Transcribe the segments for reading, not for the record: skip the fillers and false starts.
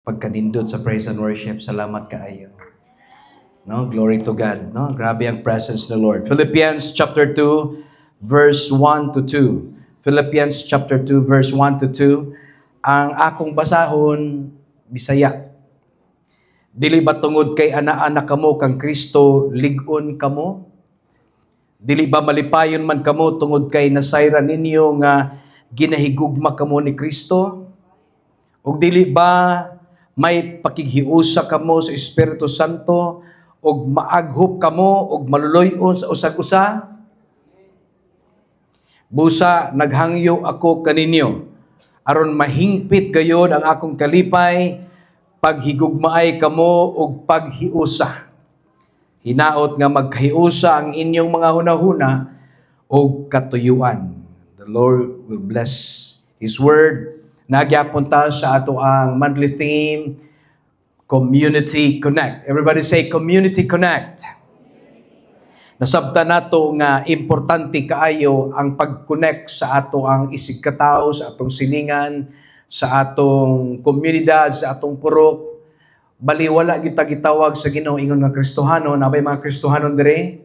Pagkanindot sa praise and worship, salamat kaayo. No, glory to God, no? Grabe ang presence ng Lord. Philippians chapter 2 verse 1 to 2. Philippians chapter 2 verse 1 to 2. Ang akong basahon Bisaya. Dili ba tungod kay ana-ana kamo kang Kristo lig-on kamo? Dili ba malipayon man kamo tungod kay nasayran ninyo nga ginahigugma kamo ni Kristo? Ug dili ba may pakighiusa kamo sa Espiritu Santo ug maaghop kamo ug maluloy-on sa usag-usa? Busa naghangyo ako kaninyo aron mahingpit gayod ang akong kalipay paghigugmaay kamo ug paghiusa. Hinaot nga magkahiusa ang inyong mga hunahuna ug katuyuan. The Lord will bless His Word. Nagyapon ta sa ato ang monthly theme, Community Connect. Everybody say, Community Connect. Nasabta nato nga importante kaayo ang pag-connect sa ato ang isig katao, sa atong silingan, sa atong komunidad, sa atong purok. Baliwala kita gitawag sa Ginoo ingon nga Kristohanon, nabay mga Kristohanon dire.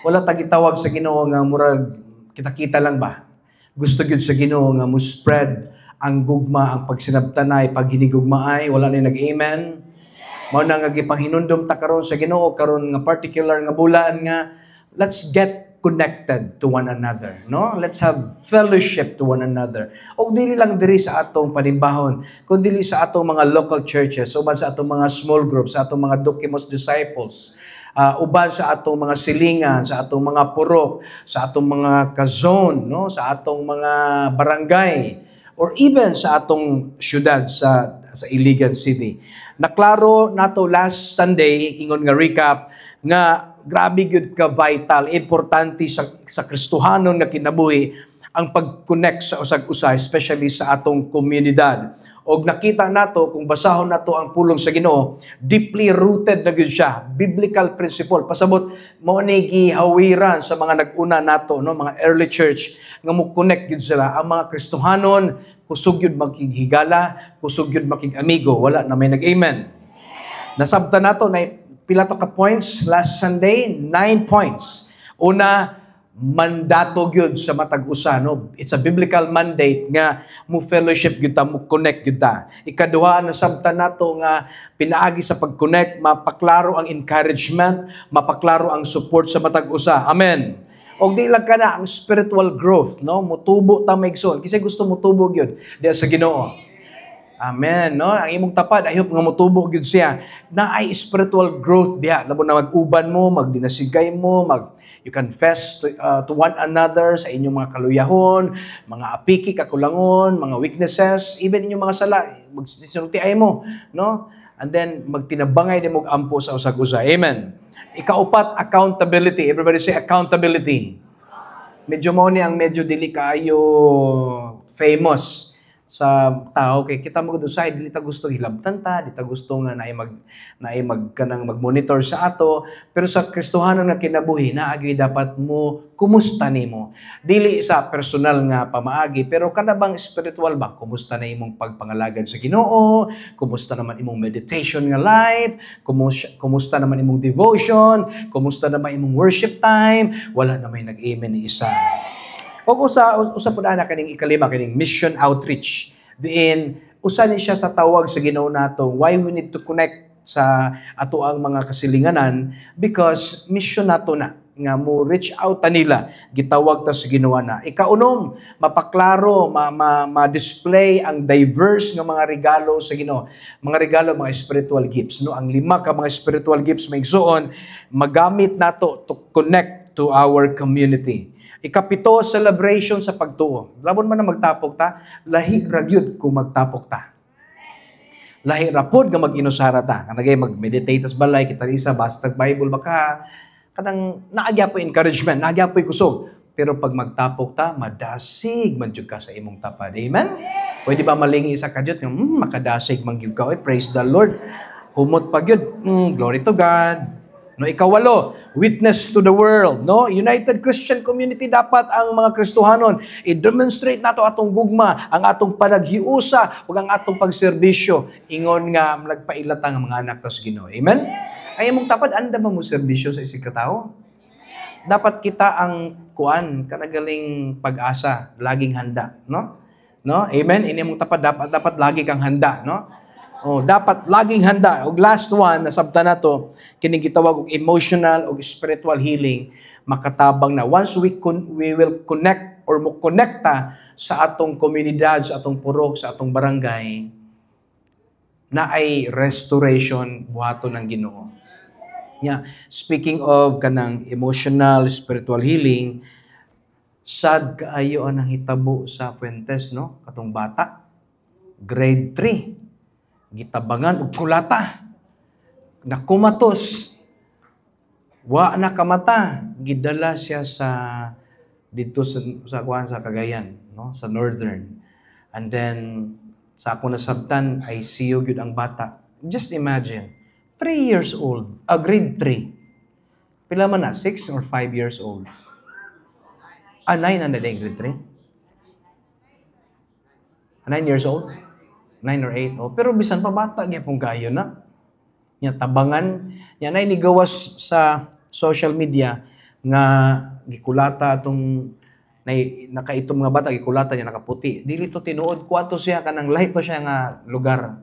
Wala ta gitawag sa Ginoo nga murag kita-kita lang ba. Gusto gyud sa Ginoo nga mo spread ang gugma, ang pagsinabtanay, paghinigugmaay, wala na nag-amen. Mao na nga gipanghinundom ta karon sa Ginoo karon nga particular nga bulan nga let's get connected to one another, no? Let's have fellowship to one another. Og dili lang diri sa atong panimbahon, kundi sa atong mga local churches, uban sa atong mga small groups, sa atong mga Dokimos disciples, uban sa atong mga silingan, sa atong mga purok, sa atong mga kazone, no? Sa atong mga barangay, or even sa atong syudad sa Iligan City. Naklaro nato last Sunday, ingon nga recap, nga grabe gyud ka vital, importante sa Kristohanon nga kinabuhi ang pag-connect sa usag-usa, especially sa atong komunidad. Og nakita nato kung basahon nato ang pulong sa Ginoo, deeply rooted na gyud siya, biblical principle. Pasabot mao ni gihawiran sa mga nag-una nato, no, mga early church nga mo connect gyud sila ang mga Kristohanon, kusog gyud makighigala, kusog gyud makig-amigo, wala na may nag-amen. Nasabta nato na pila to ka points last Sunday, 9 points. Una, mandato gyud sa matag usa, no? It's a biblical mandate nga mo fellowship gyud ta, mo connect gyud ta. Ikaduha, nasabtan nato nga pinaagi sa pag-connect, mapaklaro ang encouragement, mapaklaro ang support sa matag usa. Amen. Og di lang kana ang spiritual growth, no? Mutubo ta maigsoon. Kasi gusto mo tubo gyud diha sa Ginoo. Amen, no? Ang imong tapad ayop nga motubo gyud siya. Na ay spiritual growth diha. Labo na mag-uban mo, magdinasigay mo, you confess to one another sa inyong mga kaluyahon, mga apiki, kakulangon, mga weaknesses, even inyong mga sala, magsinultiay mo, no? And then, magtinabangay din mo ampo sa usag-usa. Amen. Ikaupat, accountability. Everybody say accountability. Medyo mo ni ang medyo dili kaayo famous sa tao kay kita magudusay dili ta gusto hilabtan ta, dili ta gusto nga naay kanang mag-monitor sa ato, pero sa Kristohanon nga kinabuhi naagi dapat mo kumusta nimo. Dili sa personal nga pamaagi, pero kada bang spiritual ba, kumusta na imong pagpangalagad sa Ginoo, kumusta naman imong meditation nga life, kumusta naman imong devotion, kumusta naman imong worship time, wala na may nag-amen ni isa. O usa po na kaning ikalima, kaning mission outreach. Diin, usa ni siya sa tawag sa Ginoo nato, why we need to connect sa ato ang mga kasilinganan, because mission nato na, nga mo reach out ta nila, gitawag ta sa Ginoo na. Ikaunom, mapaklaro, ma-display ang diverse nga mga regalo sa Ginoo. Mga regalo, mga spiritual gifts. No? Ang 5 ka mga spiritual gifts, maigsuon, magamit nato to connect to our community. Ikapito, celebration sa pagtuo. Labon man na magtapok ta, lahi ragyud kung magtapok ta. Lahi rapod nga mag-inusara ta. Kanagay mag-meditate as balay, kita risa, basta Bible baka, kanang naagya po encouragement, naagya po kusog. Pero pag magtapok ta, madasig man jud ka sa imong tapad. Amen? Pwede ba malingi sa kadyot? Makadasig man gyud ka. Praise the Lord. Humot pa gyud. Glory to God. No, ikawalo, witness to the world. No, United Christian Community dapat ang mga Kristohanon i-demonstrate nato atong gugma, ang atong panaghiusa ug ang atong pagserbisyo ingon nga nagpailatang ang mga anak sa Ginoo. Amen. Ay imong tapad anda ba mo serbisyo sa isig ka tawo? Dapat kita ang kuan kanagaling pag-asa, laging handa, no? No? Amen. Ini imong tapad dapat lagi kang handa, no? Oh, dapat laging handa. Og last one, nasabta na to, kining gitawag og emotional o spiritual healing, makatabang na once we will connect or mo connecta sa atong komunidad, sa atong purok, sa atong barangay, na ay restoration buhaton ng Ginoo. Yeah. Speaking of kanang emotional, spiritual healing, sad kaayo ang hitabo sa Fuentes, no? Katong bata, grade 3. Gitabangan og kulata. Nakumatos. Wa na kamata. Gidala siya sa dito sa Cagayan, no? Sa Northern. And then sa ako nasabtan ay siyo gyud ang bata. Just imagine, 3 years old, grade 3. Pila man na, 6 or 5 years old. 9 na grade 3? 9 years old? 9 or 8. Oh, pero bisan pa bata gyapon kayo na. Nya tabangan, nya nay nigawas sa social media nga gikulata atong nakaitom nga bata gikulata niya nakaputi. Dili to tinuod kuanto siya kanang lahi to siya nga lugar.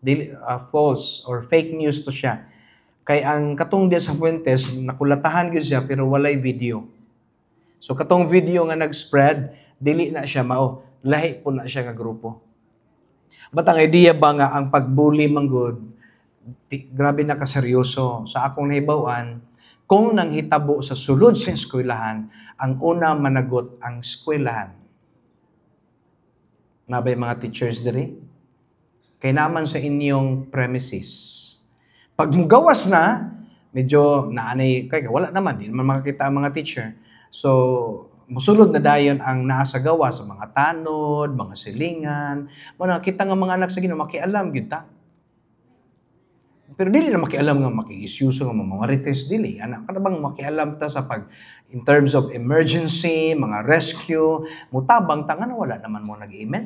Dili false or fake news to siya. Kay ang katong dia sa Fuentes nakulatahan gyud siya pero walay video. So katong video nga nag-spread, dili na siya mao, lahi po na siya nga grupo. But ang idea ba nga ang pagbully manggod, grabe na kaseryoso. Sa akong nahibawan, kung nanghitabo sa sulod sa eskwelahan, ang una managot ang eskwelahan. Nabay mga teachers diri? Kay naman sa inyong premises. Pag mugawas na, medyo naanay, kaya wala naman, di naman makakita ang mga teacher. So, musulod na dayon ang nasa gawa sa mga tanod, mga silingan. Mga kita nga mga anak sa Ginoo makialam gyud ta. Pero dili na makialam nga makiisyuso nga mga marites dili. Anak kada bang makialam ta sa pag in terms of emergency, mga rescue, mutabang ta nga wala naman mo nag-amen.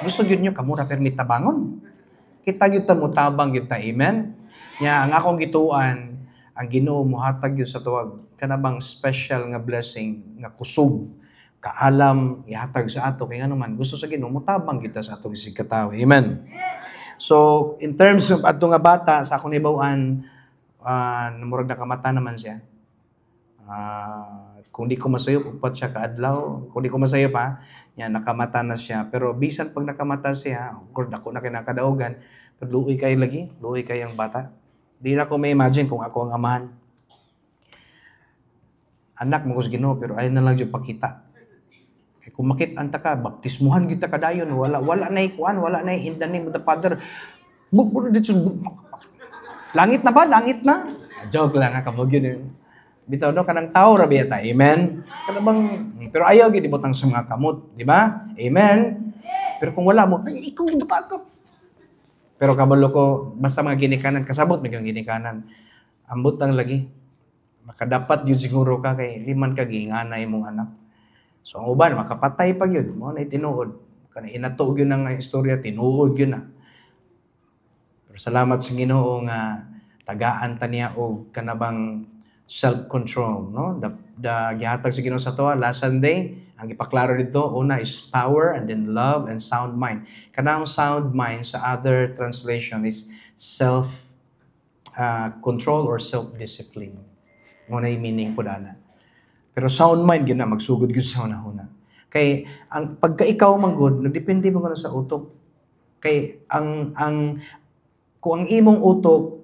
Gusto gyud nyo kamura permit tabangon. Kita gyud ta mutabang gyud ta, amen. Nya ang akong gituan, ang Ginoo mohatag gyud sa tuwag kanabang special nga blessing nga kusog kaalam ihatag sa ato kay ngano man gusto sa Ginoo mutabang kita sa atong isig katawo. Amen. So in terms of ato nga bata sa akong ibawan namurag nakamata naman siya. Kung di ko masayop upat siya kaadlaw, kung di ko masayop yan nakamata na siya. Pero bisan pag nakamata siya, of course ako na kinakadaogan, pero luoy kay ang bata. Di na ko may imagine kung ako ang amahan. Anak mo ko sa Ginoo pero ayaw na lang yung pakita. Kung makita ka, baptismuhan kita kadayon, wala na ikuan, wala na in the name of the Father. Langit na ba? Langit na? Joke lang kamog yun. Bitaw no kanang tao rabi ta. Amen. Kanabang pero ayaw gid ibutang sa mga kamot, di ba? Amen. Pero kung wala mo, ay ikaw butang. Pero kabalo ko basta mga ginikanan kasabot may ginikanan. Ambot lang lagi. Makadapat yun siguro ka kay liman ka ginganay mong anak. So ang uban makapatay pag yun, mo na tinuod. Kana inatuog yun ang istorya, tinuod yun na. Pero salamat sa Ginoo nga tagaan ta niya og kanabang self-control, no? The gihatag sa Ginoo sa toa last Sunday, ang ipaklaro dito una is power and then love and sound mind. Kanang sound mind sa other translation is self control or self-discipline. Mo na meaning ko dana. Pero sound mind gina magsugod gyud sa una-una. Kay ang pagka-ikaw manggod, nagdepende mo sa utok. Kay ang kung ang imong utok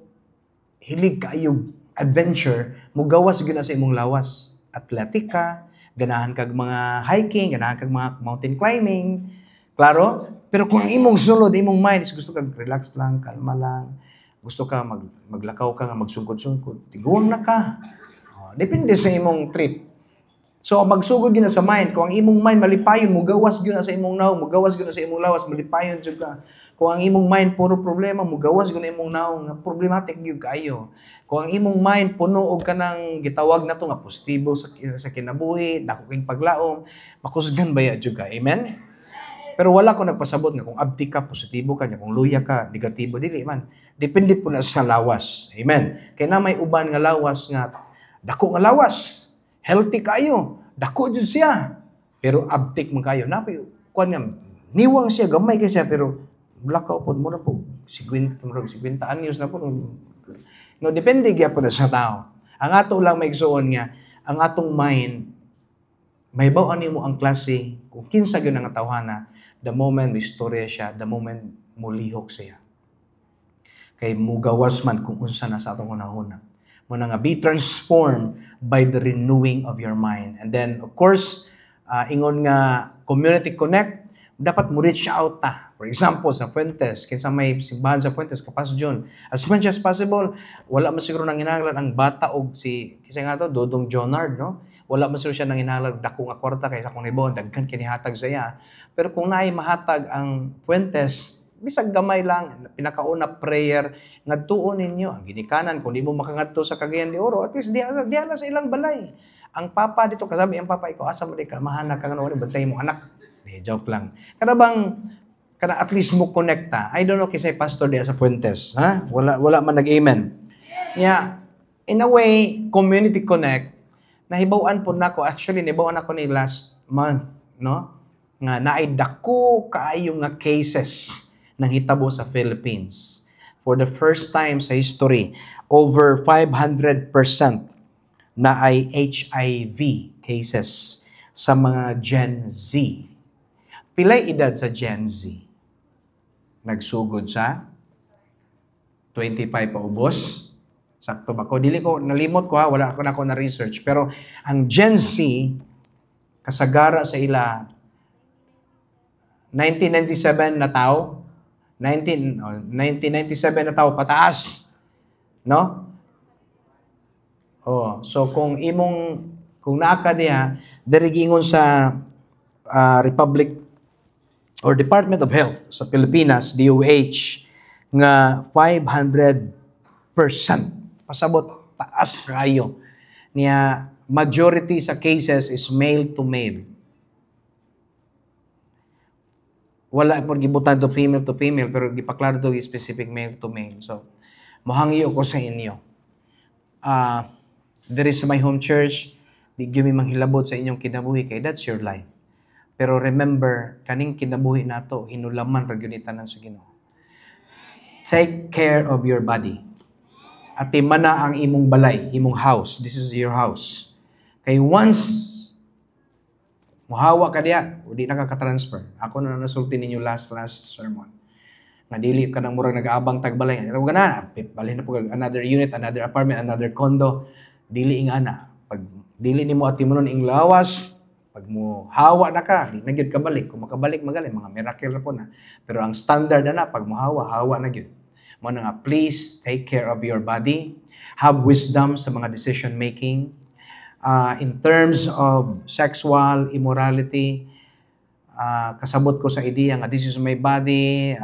hilig kaayo adventure, mugawas gyud na sa imong lawas. Athletic ka, ganahan kag mga hiking, ganahan kag mga mountain climbing. Klaro? Pero kung imong sulod, imong mind is gusto kag relax lang, kalma lang. Gusto ka maglakaw ka nga magsungkod-sungkod, tigon na ka. Depende sa imong trip. So, magsugod gina sa mind. Kung ang imong mind malipayon, mugawas gyud na sa imong naw, mugawas gyud na sa imong lawas, malipayon jud ka. Kung ang imong mind puro problema, mugawas gud imong naong nga problematic gyud kayo. Kung ang imong mind puno og kanang gitawag nato nga positibo sa kinabuhi, dako kay paglaom, makusgan baya jud ka. Amen. Pero wala ko nagpasabot nga kung abdi ka, positibo ka, kung luya ka, negatibo, dili man. Depende po na sa lawas. Amen. Kaya na may uban nga lawas nga, dako nga lawas, healthy kayo, dako dyan siya. Pero abdik man kayo. Napay, kuwan nga, niwang siya, gamay ka siya, pero lakaw po, mura po, 50 anyos na po. No, depende kaya po na sa tao. Ang ato lang may igsuon nga, ang atong mind, may bawaan mo ang klase, kung kinsa yun ang tawhana, the moment mo istorya siya, the moment mo lihok siya. Kay mugawas man kung unsa na sa atong hunahuna. Muna nga, be transformed by the renewing of your mind. And then, of course, ingon nga, community connect, dapat mo reach out ta. For example, sa Fuentes, kinsa may simbahan sa Fuentes, kapas John, as much as possible, wala man siguro nang hinahanglan ang bata o kinsa nga to, Dodong Jonard, no? Wala man siguro siya nang hinahanglan, dako nga kwarta kaysa kung nibon, daghan kinihatag sa iya. Pero kung naay mahatag ang Fuentes, bisag gamay lang, pinakauna prayer, ngadtuon ninyo, ang ginikanan, kung di mo makangadto sa Cagayan de Oro, at least diala sa ilang balay. Ang papa dito, kasabi ang papa, ikaw asa mo di ka, mahanag ka nga bantay mo anak. Joke lang. Kada at least mo connecta. I don't know kisay pastor diya sa Fuentes. Ha? Wala man nag-amen. Yeah. In a way, community connect, nahibawan po nako. Actually, nahibawan ako ni last month. No? Nga naay dako kaayo nga cases nang hitabo sa Philippines. For the first time sa history, over 500% na ay HIV cases sa mga Gen Z. Pilay edad sa Gen Z? Nagsugod sa 25 pa ubos. Sakto ba ko? Dili ko, nalimot ko ha, wala ako na research. Pero ang Gen Z, kasagara sa ila, 1997 na tao, 1997 na tao, pataas. No? Oh, so kung naaka niya, dirigingon sa Republic or Department of Health sa Pilipinas, DOH, nga 500%. Pasabot, taas kayo. Niya, majority sa cases is male to male. Wala po gibutan to female, pero gipaklaro to specific male to male. So, mohangyo ko sa inyo. There is my home church, di gyud mi manghilabot sa inyong kinabuhi kay that's your life. Pero remember, kaning kinabuhi nato, hinulaman ra gyud tanan sa Ginoo. Take care of your body. At mana ang imong balay, imong house. This is your house. Kay once muhawa ka diya, di na ka-transfer. Ako na nasulti ninyo last sermon. Nga dili ka nang murag nag-aabang tagbalay. Ito na, balhin na po another unit, another apartment, another condo. Dili ing ana. Pag dili nimo at timunon ing lawas, pag mo hawa na ka, di na gyud ka balik. Kung makabalik magaling, mga miracle na po na. Pero ang standard na pag mo hawa na gyud. Mo na nga, please take care of your body. Have wisdom sa mga decision making. In terms of sexual immorality, kasabot ko sa ideya nga this is my body,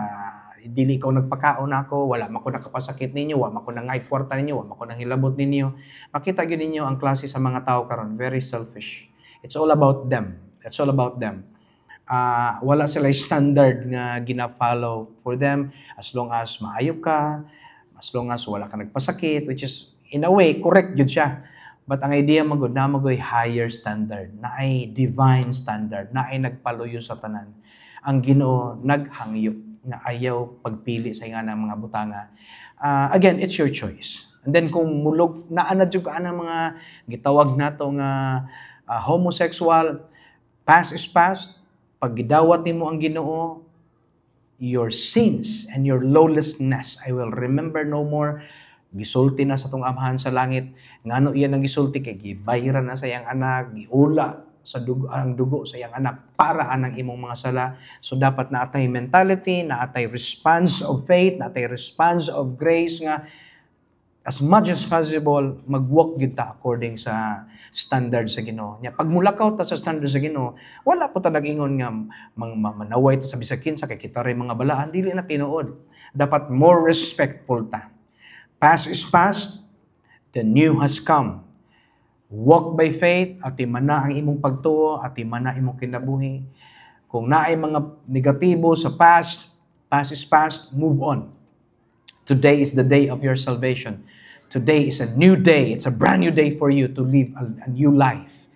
dili ko nagpakaon ako, wala man ko nakapasakit ninyo, wala man ko nangay kwarta ninyo, wala man ko nangilabot ninyo. Makita gyud ninyo ang klase sa mga tao karon, very selfish. It's all about them. It's all about them. Wala sila standard nga gina-follow for them as long as maayop ka, as long as wala ka nagpasakit, which is in a way correct gyud siya. But ang idea magud na magoy higher standard, na ay divine standard, na ay nagpaluyo sa tanan. Ang Ginoo naghangyo nga ayaw pagpili sa nga ng mga butanga. Again, it's your choice. And then kung mulog naana jud ka ang mga gitawag nato nga homosexual, past is past. Pag gidawat nimo ang Ginoo, your sins and your lawlessness I will remember no more. Gisulti na sa tong Amahan sa langit. Ngano iyan ang gisulti kay gibayran na sa iyang anak, giula sa dugo sa iyang anak para anang imong mga sala. So dapat na atay mentality, na atay response of faith, na atay response of grace nga as much as possible, mag-walk gyud ta according sa standard sa Ginoo. Nya pag mulakaw ta sa standard sa Ginoo, wala po ta nag-ingon nga manaway ta sa bisag kinsa kay kita ray mga balaan, dili na tinuod. Dapat more respectful ta. Past is past, the new has come. Walk by faith, ati mana ang imong pagtuo, ati mana imong kinabuhi. Kung naay mga negatibo sa past is past, move on. Today is the day of your salvation. Today is a new day. It's a brand new day for you to live a new life.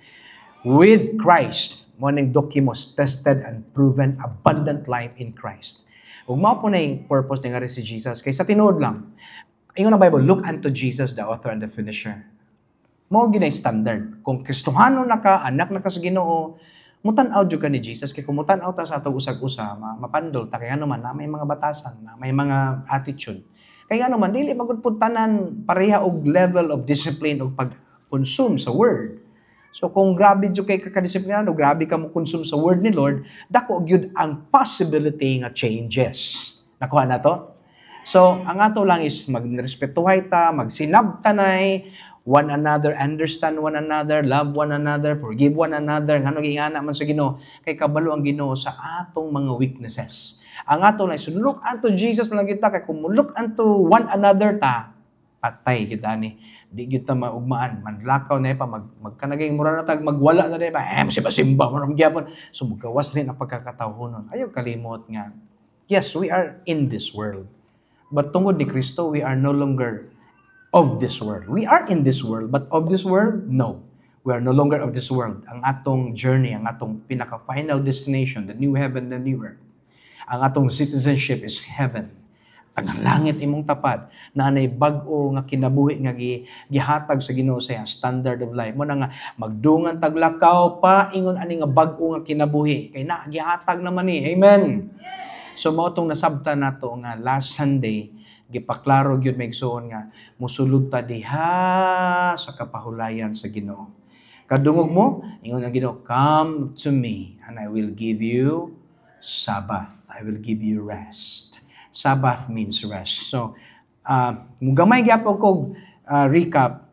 With Christ, mo ning dokimos, tested and proven abundant life in Christ. Ug mao po na yung purpose nga rin si Jesus. Kay sa tinuod lang, ingon ang Bible, look unto Jesus, the author and the finisher. Mao ginay standard. Kung Kristohano na ka, anak na ka sa Ginoo, mutan-aw jud ka ni Jesus. Kay kung mutan-aw ta sa atong usag-usa, mapandol ta kay ano man na may mga batasan, na may mga attitude. Kay ano man dili magud pud tanan pareha og level of discipline og pag-consume sa word. So kung grabe jud kay kakadisiplinado, grabe ka mo consume sa word ni Lord, dako gyud ang possibility nga changes. Nakuha na to? So ang ato lang is magrespetuhay ta, magsinabtanay, one another, understand one another, love one another, forgive one another. Ngano gingana man sa Ginoo, kay kabalo ang Ginoo sa atong mga weaknesses. Ang ato lang is look unto Jesus lang kita, kay kung look unto one another ta, patay kita ni. Di kita maugmaan, manlakaw na pa, magkanaging mura na tag, magwala na pa, simba mo ram gyapon. So mugawas rin ang pagkakataonon. Ayaw kalimot nga. Yes, we are in this world. But tungod ni Kristo, we are no longer of this world. We are in this world, but of this world, no. We are no longer of this world. Ang atong journey, ang atong pinaka-final destination, the new heaven, the new earth. Ang atong citizenship is heaven. Tangang langit imong tapad na anay bag-o nga kinabuhi nga gihatag sa Ginoo sa standard of life. Mo na nga magdungan taglakaw pa ingon ani nga bag-o nga kinabuhi kay na gihatag naman ni. Amen. So mao tong nasabtan nato nga last Sunday gipaklaro gyud may igsoon nga musulod ta diha sa kapahulayan sa Ginoo. Kadungog mo ingon ang Ginoo, come to me and I will give you Sabbath. I will give you rest. Sabbath means rest. So, mugamay gyapon kog recap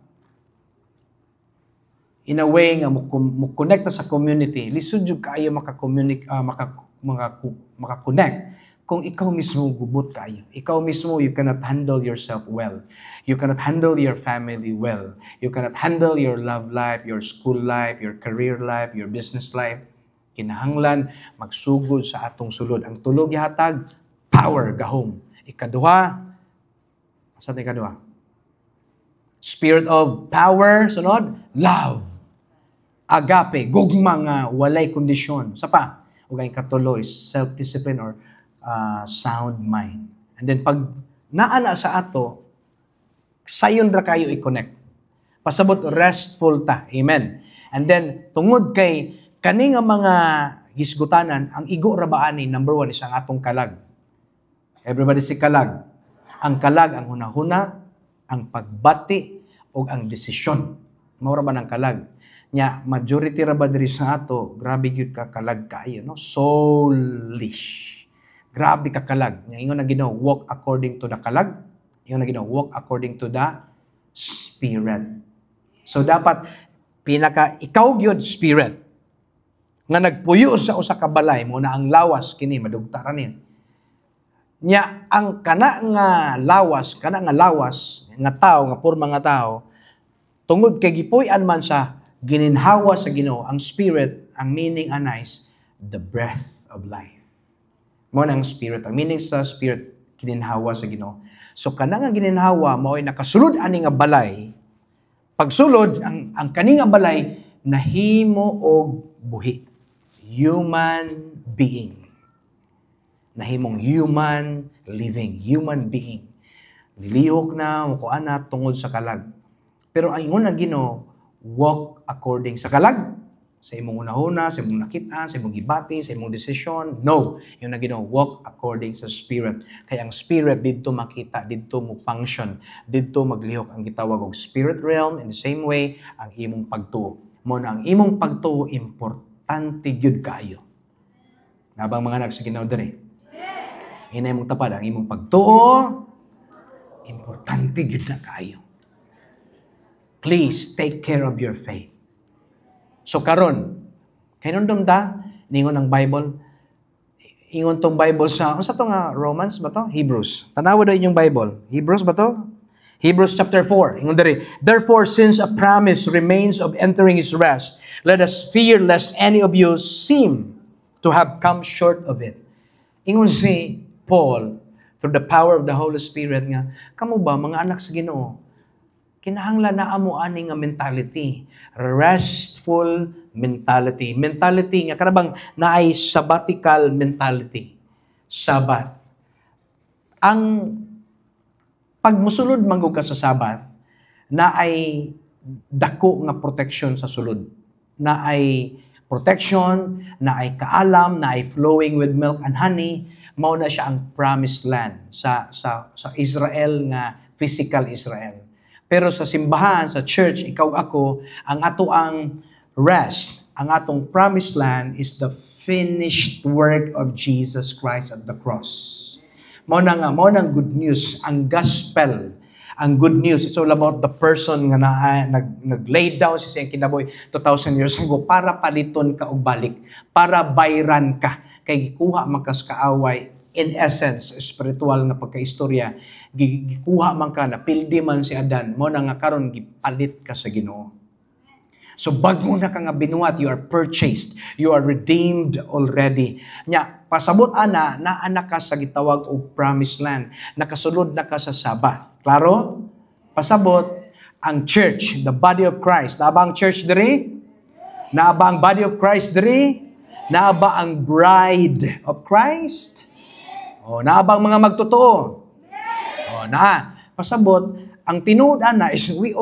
in a way nga mo connect sa community. Lisod jud kaayo maka-connect kung ikaw mismo gubot kayo. Ikaw mismo, you cannot handle yourself well. You cannot handle your family well. You cannot handle your love life, your school life, your career life, your business life. Kinahanglan magsugod sa atong sulod. Ang tulog gihatag, power, gahom. Ikaduha, saan ikaduha? Spirit of power, sunod, love. Agape, gugma nga, walay kondisyon. Sa pa, ug ang ikatulo is self-discipline or sound mind. And then pag naana sa ato, sayon ra kayo i-connect. Pasabot restful ta. Amen. And then tungod kay kani nga mga hisgutanan, ang igo ra ba ani number 1 is ang atong kalag. Everybody say kalag. Ang kalag ang hunahuna, ang pagbati ug ang desisyon. Mao ra ba ng kalag? Nya majority ra ba diri sa ato, grabe gyud ka kalag kaayo, no? Soulish. Grabe ka kalag. Nya ingon na Ginoo, walk according to the kalag. Ingon na Ginoo, walk according to the spirit. So dapat ikaw gyud spirit nga nagpuyo sa usa ka balay mo na ang lawas kini madugta ra niya. Nya ang kana nga lawas nga tao nga porma nga tao tungod kay gipuy-an man sa gininhawa sa Ginoo, ang spirit, ang meaning anais, the breath of life. Mo nang spirit, ang meaning sa spirit gininhawa sa Ginoo. So kana nga gininhawa mao ay nakasulod ani nga balay. Pagsulod ang kani nga balay nahimo og buhi. Human being. Nahimong human living, human being. Nilihok na, mukuan na, tungod sa kalag. Pero ang ingon na Ginoo, walk according sa kalag, sa imong unahuna, sa imong nakita, sa imong gibati, sa imong desisyon. No, yung na Ginoo, walk according sa spirit. Kaya ang spirit didto makita, didto mo function, didto maglihok ang gitawag og spirit realm. In the same way, ang imong pagtuo. Mo na ang imong pagtuo importante gyud kaayo. Nabang mga anak sa Ginoo diri. Inay mong tapad ang imong pagtuo, importante gyud na kaayo. Please take care of your faith. So karon, kinundom ta, ningon ang Bible, ingon tong Bible sa, ano sa to nga, Romans ba to? Hebrews. Tanawa daw inyong Bible. Hebrews ba to? Hebrews chapter 4. Ingon diri, therefore, since a promise remains of entering His rest, let us fear lest any of you seem to have come short of it. Ingon si Paul, through the power of the Holy Spirit nga, kamo ba, mga anak sa Ginoo, kinahanglan na amo ani nga mentality, restful mentality. Mentality nga karabang naay sabbatical mentality. Sabbath. Ang pagmusulod manggug ka sa Sabbath, naay dako nga protection sa sulod. Naay protection, naay kaalam, naay flowing with milk and honey, mao na siya ang promised land sa Israel nga physical Israel. Pero sa simbahan, sa church, ikaw ako, ang ato ang rest, ang atong promised land is the finished work of Jesus Christ at the cross. Mao nang good news, ang gospel, ang good news. It's all about the person nga nag-lay down sa siyang kinabuhi 2,000 years ago para paliton ka og balik, para bayran ka, kay gikuha man kas kaaway. In essence, spiritual nga pagkaistorya, gikuha man ka, napildi man si Adan, mo na nga karon gipalit ka sa Ginoo. So bago na ka nga binuhat, you are purchased, you are redeemed already. Nya, pasabot ana, naana ka sa gitawag og promised land, nakasulod na ka sa Sabbath. Klaro? Pasabot, ang church, the body of Christ, naaba ang church diri? Naaba ang body of Christ diri? Naaba ang bride of Christ? O, naabang mga magtotoo. O, pasabot, ang tinuod na is we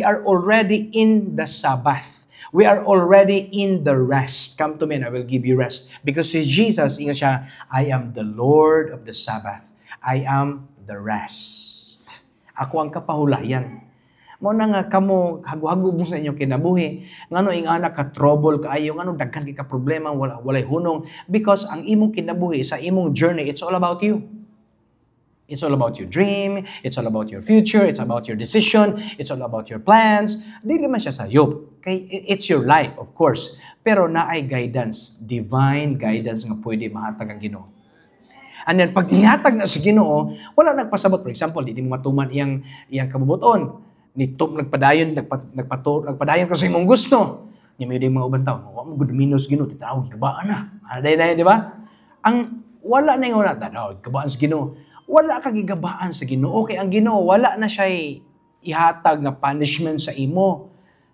are already in the Sabbath. We are already in the rest. Come to me and I will give you rest. Because si Jesus, ingat siya, I am the Lord of the Sabbath. I am the rest. Ako ang kapahulayan. Mo na nga kamo hago-hago mo sa inyong kinabuhi. Ngano ing anak ka trouble kaayo, ngano daghan ka problema, walay hunong, because ang imong kinabuhi sa imong journey, it's all about you. It's all about your dream, it's all about your future, it's about your decision, it's all about your plans. Dili man siya sayop. Kay it's your life, of course. Pero naay guidance, divine guidance nga pwede mahatag ang Ginoo. And then pag ihatag na sa Ginoo, wala nagpasabot. For example, di mo matuman iyang kabubuton. Nagpadayon ka sa imong gusto. Niya may mga ubang tao, wala mo good minus Ginoo, titawag gabaan na. Aday, di ba? Ang wala na yung gabaan sa Ginoo. Wala ka gigabaan sa Ginoo. Okay, ang Ginoo, wala na siya ihatag nga punishment sa imo.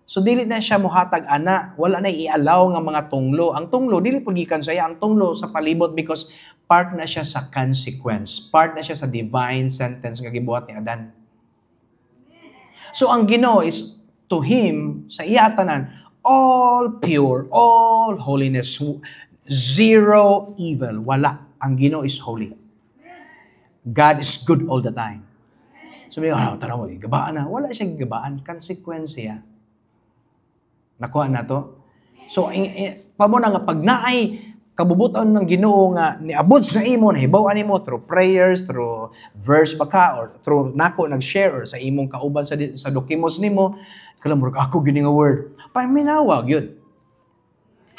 So, dili na siya muhatag ana. Wala na i-allow nga mga tunglo. Ang tunglo, dili pagikan saya. Ang tunglo sa palibot because part na siya sa consequence. Part na siya sa divine sentence nga gibuhat ni Adan. So, ang Ginoo is, to Him, sa iya tanan, all pure, all holiness, zero evil. Wala. Ang Ginoo is holy. God is good all the time. So, tanaw, gabaan na. Wala siyang gabaan. Consequence siya. Nakuha na to. So, pamo na nga, pag naay kabubuton ng Ginoo nga niabot sa imo, nahibaw-an nimo through prayers, through verse baka, or through nako nag-share, or sa imong kauban sa dokimos nimo, kalamurag ako gini nga word. Paminawag yun.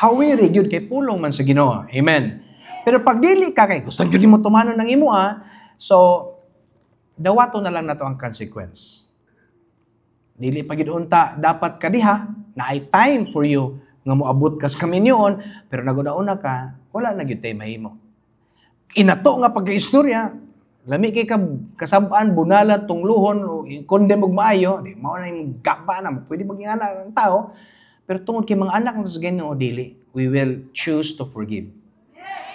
Hawiri yun kay pulong man sa Ginoo. Amen. Pero pag dili ka kay gusto gyud mo tumanon ng imo so dawato na lang nato ang consequence. Dili pa gyud unta dapat kadiha na ay time for you nga moabot ka sa kaminyoon, pero naguna-una ka, wala na gyud tay mahimo. Inato nga pagkaistorya, lami kay kasabaan, bunalan, tungluhon, o kondem og maayo, di mao na yung gaba na, pwede maging anak ang tao, pero tungod kay mga anak ng sa Ginoo dili, we will choose to forgive.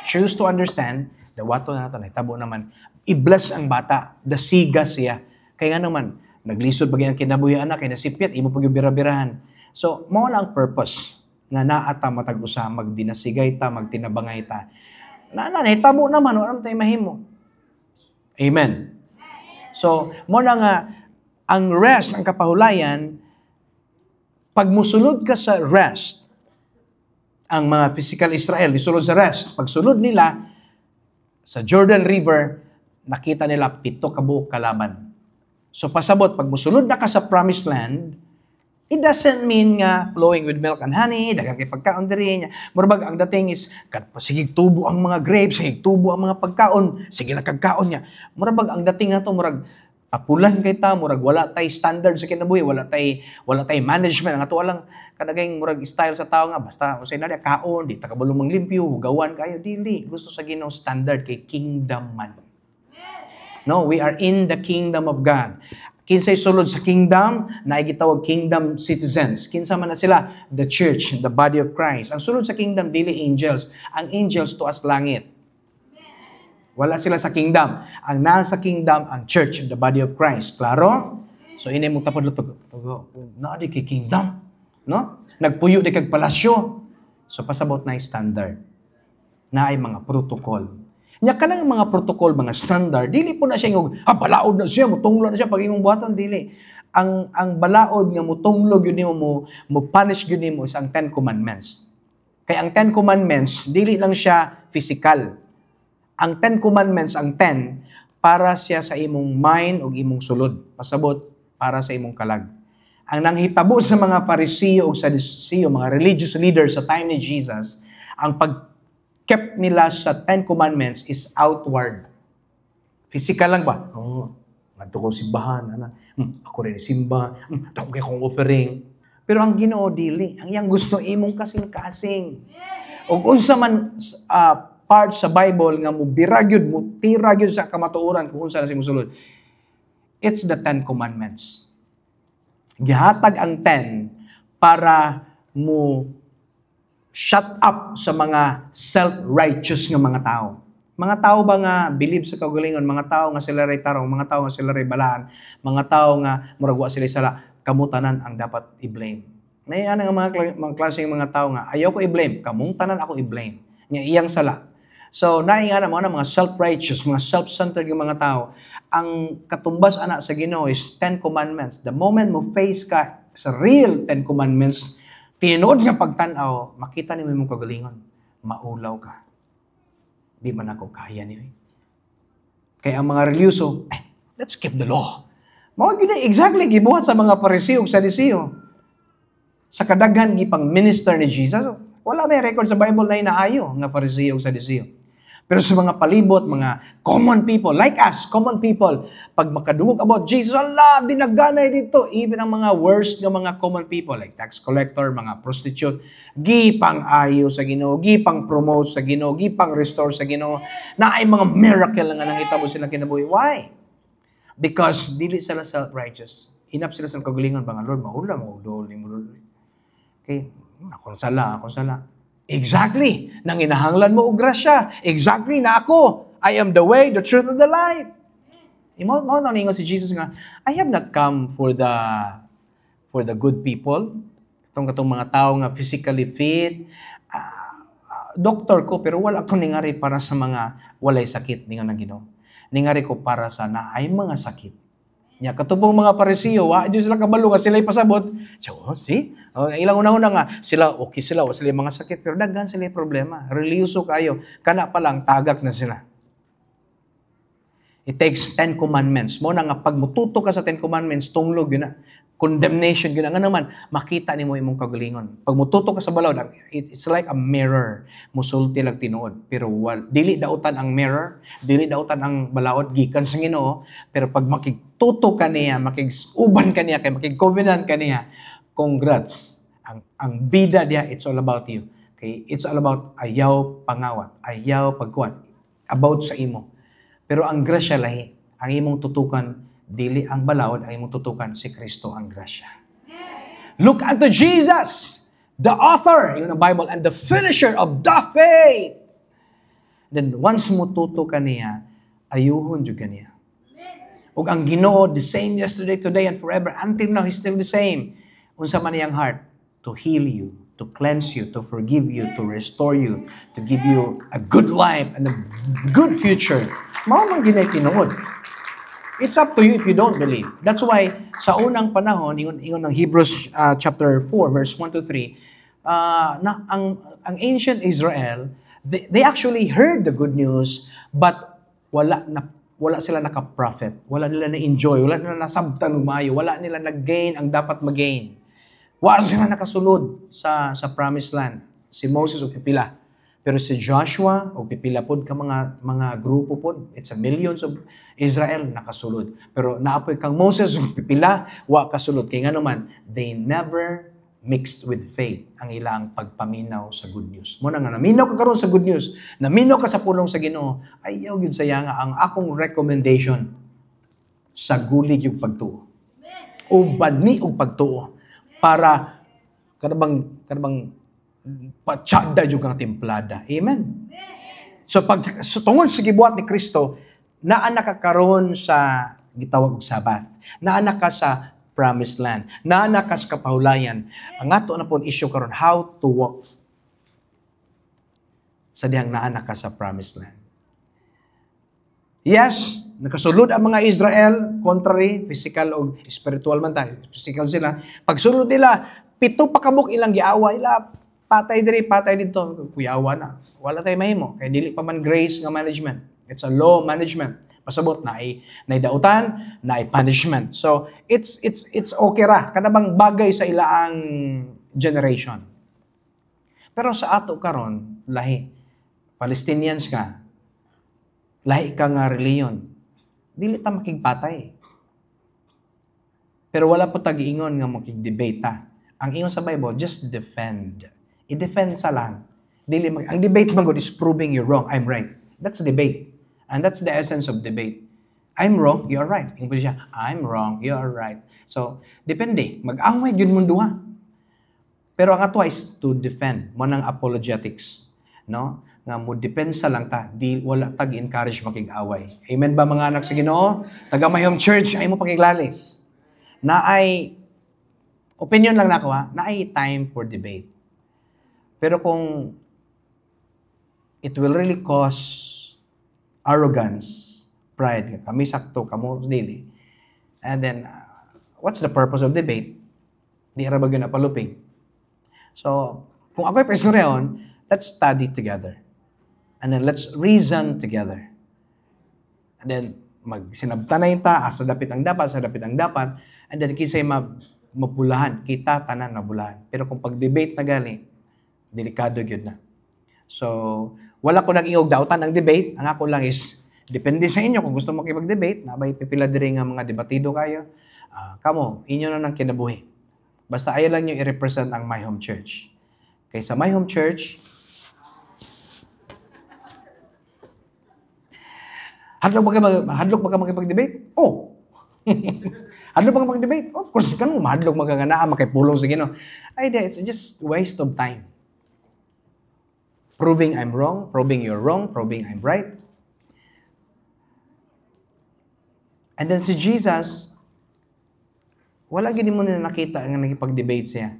Choose to understand, dawato na nato, nahitabo naman, i-bless ang bata, dasiga siya. Kaya nga naman, naglisod pag yung kinabuhi anak, kay nasipyat, imo pag yung bira-birahan. So, mao lang ang purpose nga naata matag-usa, magdinasigay ta, magtinabangay ta. Nahitabo naman, wala tayo mahimo. Amen. So, mo na nga, ang rest, ang kapahulayan, pag musulod ka sa rest, ang mga physical Israel, isulod sa rest. Pag sulod nila, sa Jordan River, nakita nila 7 ka buok kalaban. So, pasabot, pag musulod na ka sa promised land, It doesn't mean nga flowing with milk and honey, daghang kay pagkaon diri nya. Murag ang dating is sige tubo ang mga grapes, sige tubo ang mga pagkaon, sige na kagkaon nya. Murag ang dating nato murag apulan kay ta, murag wala tay standard sa kinabuhi, wala tay management ang ato lang kadagay murag style sa tao nga basta usay na kaon, di ta kabalo manglimpyo, hugawan kayo dili. Gusto sa Ginoo standard kay kingdom man. No, we are in the kingdom of God. Kinsay sulod sa kingdom, na gitawag kingdom citizens. Kinsa man na sila? The church, the body of Christ. Ang sulod sa kingdom, dili angels. Ang angels tuas langit. Wala sila sa kingdom. Ang nasa kingdom, ang church, the body of Christ. Klaro? So, inay mong tapod luto. Naadi kay kingdom. No? Nagpuyo di kag palasyo. So, pasabot na yung standard. Na ay mga protocol. Nya kanang mga protocol, mga standard, dili po na siya yung, balaod na siya, mutunglod na siya pag imong buhaton, dili. Ang balaod nga mutunglog yun mo punish yun mo sa ang 10 Commandments. Kaya ang 10 Commandments, dili lang siya physical. Ang 10 Commandments, ang 10, para siya sa imong mind o imong sulod. Pasabot, para sa imong kalag. Ang nanghitabo sa mga Pariseo o Sadduceo, mga religious leaders sa time ni Jesus, ang kept nila sa 10 Commandments is outward. Physical lang ba? Ngadto ko simbahan. Ako rin simba. Dako kay kong offering. Pero ang Ginoo dili. Ang iyang gusto imong kasing-kasing. O unsa man part sa Bible nga mo biragyod, mo tiragyod sa kamatuoran kung unsa na si musulod. It's the 10 Commandments. Gihatag ang 10 para mo shut up sa mga self-righteous nga mga tao. Mga tao ba nga believe sa kaugalingon, mga tao nga sila ray tarong, mga tao nga sila ray balaan, mga tao nga murag wa sila sala, kamutanan ang dapat i-blame. Naiyan nga mga klaseng mga tao nga, ayaw ko i-blame, kamong tanan ako i-blame. Nga iyang sala. So, nainga na mga self-righteous, mga self-centered nga mga tao, ang katumbas ana sa Ginoo is 10 Commandments. The moment mo face ka sa real 10 Commandments, tinuod nga pagtanaw, makita ni mo imong kagalingon, maulaw ka. Di man ako kaya niyo. Kaya ang mga religyoso, let's keep the law. Mao gyud exactly gibuhat sa mga Pariseo ug Sadduceo. Sa kadaghan gipang minister ni Jesus, wala may record sa Bible na inaayo nga Pariseo ug Sadduceo. Pero sa mga palibot, mga common people, like us, common people, pag makadungog about Jesus, Allah, dinaganay dito. Even ang mga worst ng mga common people, like tax collector, mga prostitute, gipang ayo sa Ginoo, gipang promote sa Ginoo, gipang restore sa Ginoo, na ay mga miracle nga nangitabo sila kinabuhi. Why? Because dili sila self-righteous. Inap sila sa kagalingon, mga Lord, mahula mo, Lord. Okay, akong sala. Exactly. Nang inahanglan mo og grasya. Exactly na ako. I am the way, the truth, and the life. Mo na ningo si Jesus nga, I have not come for the good people. Katong mga tao nga physically fit. Doktor ko, pero wala ko ningari para sa mga walay sakit ningon ng Ginoo. Ningari ko para sa naay mga sakit. Nya katubong mga Pariseo, di sila kabalo nga sila'y pasabot. So, see? Ilang una-una nga, sila okay sila, o sila mga sakit, pero daghan sila problema. Religyoso kayo, kana pa lang, tagak na sila. It takes 10 commandments. Mo na nga, pag mututo ka sa 10 commandments, tunglog yun na. Condemnation yun na. Nga naman, makita ni mo imong kagalingon. Pag mututo ka sa balaod, it's like a mirror. Musulti lang tinuod. Pero dili dautan ang mirror, dili dautan ang balaod, gikan sa Ginoo. Pero pag makigtuto ka niya, makiguban ka niya, makig-covenant ka niya, congrats. Ang bida niya, it's all about you. Okay? It's all about ayaw pangawat, ayaw pagkuhan, about sa imo. Pero ang grasya lahi, ang imong tutukan, dili ang balaod, ang imong tutukan, si Kristo ang grasya. Look unto Jesus, the author, yun ang Bible, and the finisher of the faith. Then once mo tuto ka niya, ayuhon jud kaniya. Ug ang Ginoo, the same yesterday, today, and forever, until now, He's still the same. Unsa man iyang heart, to heal you, to cleanse you, to forgive you, to restore you, to give you a good life and a good future. Mao man ginay tinuod. It's up to you if you don't believe. That's why sa unang panahon, ingon ng Hebrews chapter 4 verse 1 to 3, ang ancient Israel, they actually heard the good news, but wala sila naka-profit. Wala nila na-enjoy, wala nila nasabtan ng maayo, wala nila nag-gain ang dapat mag-gain. Wa sila nakasulod sa promised land. Si Moses o pipila. Pero si Joshua o pipila pod ka mga grupo pod. It's a millions of Israel nakasulod. Pero naapoy kang Moses o pipila, wa kasulod. Kaya nga naman, they never mixed with faith ang ilang pagpaminaw sa good news. Muna nga, naminaw ka karon sa good news, naminaw ka sa pulong sa Ginoo, ayaw yun saya nga ang akong recommendation sa gulig yung pagtuo. O bani og pagtuo para kanabang patsada yung kang templada. Amen. So tungod sa gibuhat ni Kristo, naa nakakaroon sa gitawag og Sabat. Naa ka sa promised land. Naa ka sa kapahulayan. Ang ato na pon issue karon, how to walk sa dihang naa ka sa promised land. Yes, nakasulod ang mga Israel, contrary, physical o spiritual man tayo. Physical sila. Pagsulod nila, 7 pa kabuk ilang giawa. Ila, patay diri, patay dito. Kuyawa na. Wala tayo mahimo. Kaya dili pa man grace nga management. It's a law management. Pasabot na ay dautan, na ay punishment. So, it's okay ra. Kanabang bagay sa ilaang generation. Pero sa ato karon, lahi. Palestinians ka, lahi ka nga reliyon. Dili ta makigpatay. Pero wala po tag-iingon nga makig-debate ta. Ang ingon sa Bible, just defend. I-defend sa lang. Ang debate man is proving you're wrong, I'm right. That's debate. And that's the essence of debate. I'm wrong, you're right. Ingon siya, I'm wrong, you're right. So, depende. Mag-away yun mundo ha. Pero ang ato is to defend. Mo ng apologetics. No? Nga mo depensa lang ta, di wala tag-encourage makig-away. Amen ba mga anak sa Ginoo? Taga Mayhom Church ay mo pakiglalis. Na ay opinion lang nako ha, na ay time for debate. Pero kung it will really cause arrogance, pride, kami sakto, kamo dili. And then what's the purpose of debate? Di ra ba gyud napaluping. So, kung ako'y pastorehon, let's study together. And then let's reason together. And then magsinabtanay ta, asa dapit ang dapat, sa dapit ang dapat. And then kisay mapulahan, kita tanan na bulahan. Pero kung pag-debate na gali, delikado yun na. So, wala ko nag-iog dautan ang debate. Ang ako lang is, depende sa inyo kung gusto mo kipag-debate, nabay pipila diri nga mga debatido kayo. Kamo, inyo na nang kinabuhi. Basta ayaw lang nyo i-represent ang Mayhom Church. Kaya sa Mayhom Church, hadlok ba ka makipag-debate? Oh! Hadlok ba ka makipag-debate? Of course, kanong mahadlok magaganaan, makipulong sa Ginoo. Ay, it's just waste of time. Proving I'm wrong, proving you're wrong, proving I'm right. And then si Jesus, wala gini mo na nakita nga nakipag-debate siya.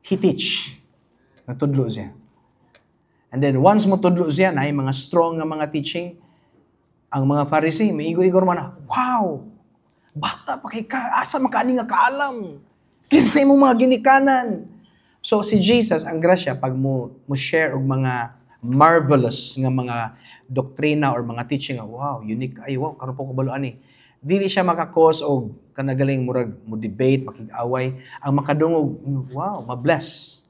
He teach. Natudlo siya. And then once mo tudlo siya, na mga strong nga mga teaching, ang mga Pharisee, may igor-igor man na, wow! Bata pa kay ka, asa makaani nga kaalam? Kinsay mo mga ginikanan? So si Jesus, ang grasya, pag mo share og mga marvelous nga mga doktrina or mga teaching, wow, unique, ay wow, karon po ko baluan ni. Dili siya makakos og kanagaling murag mo debate, makig-away. Ang makadungog, wow, mabless.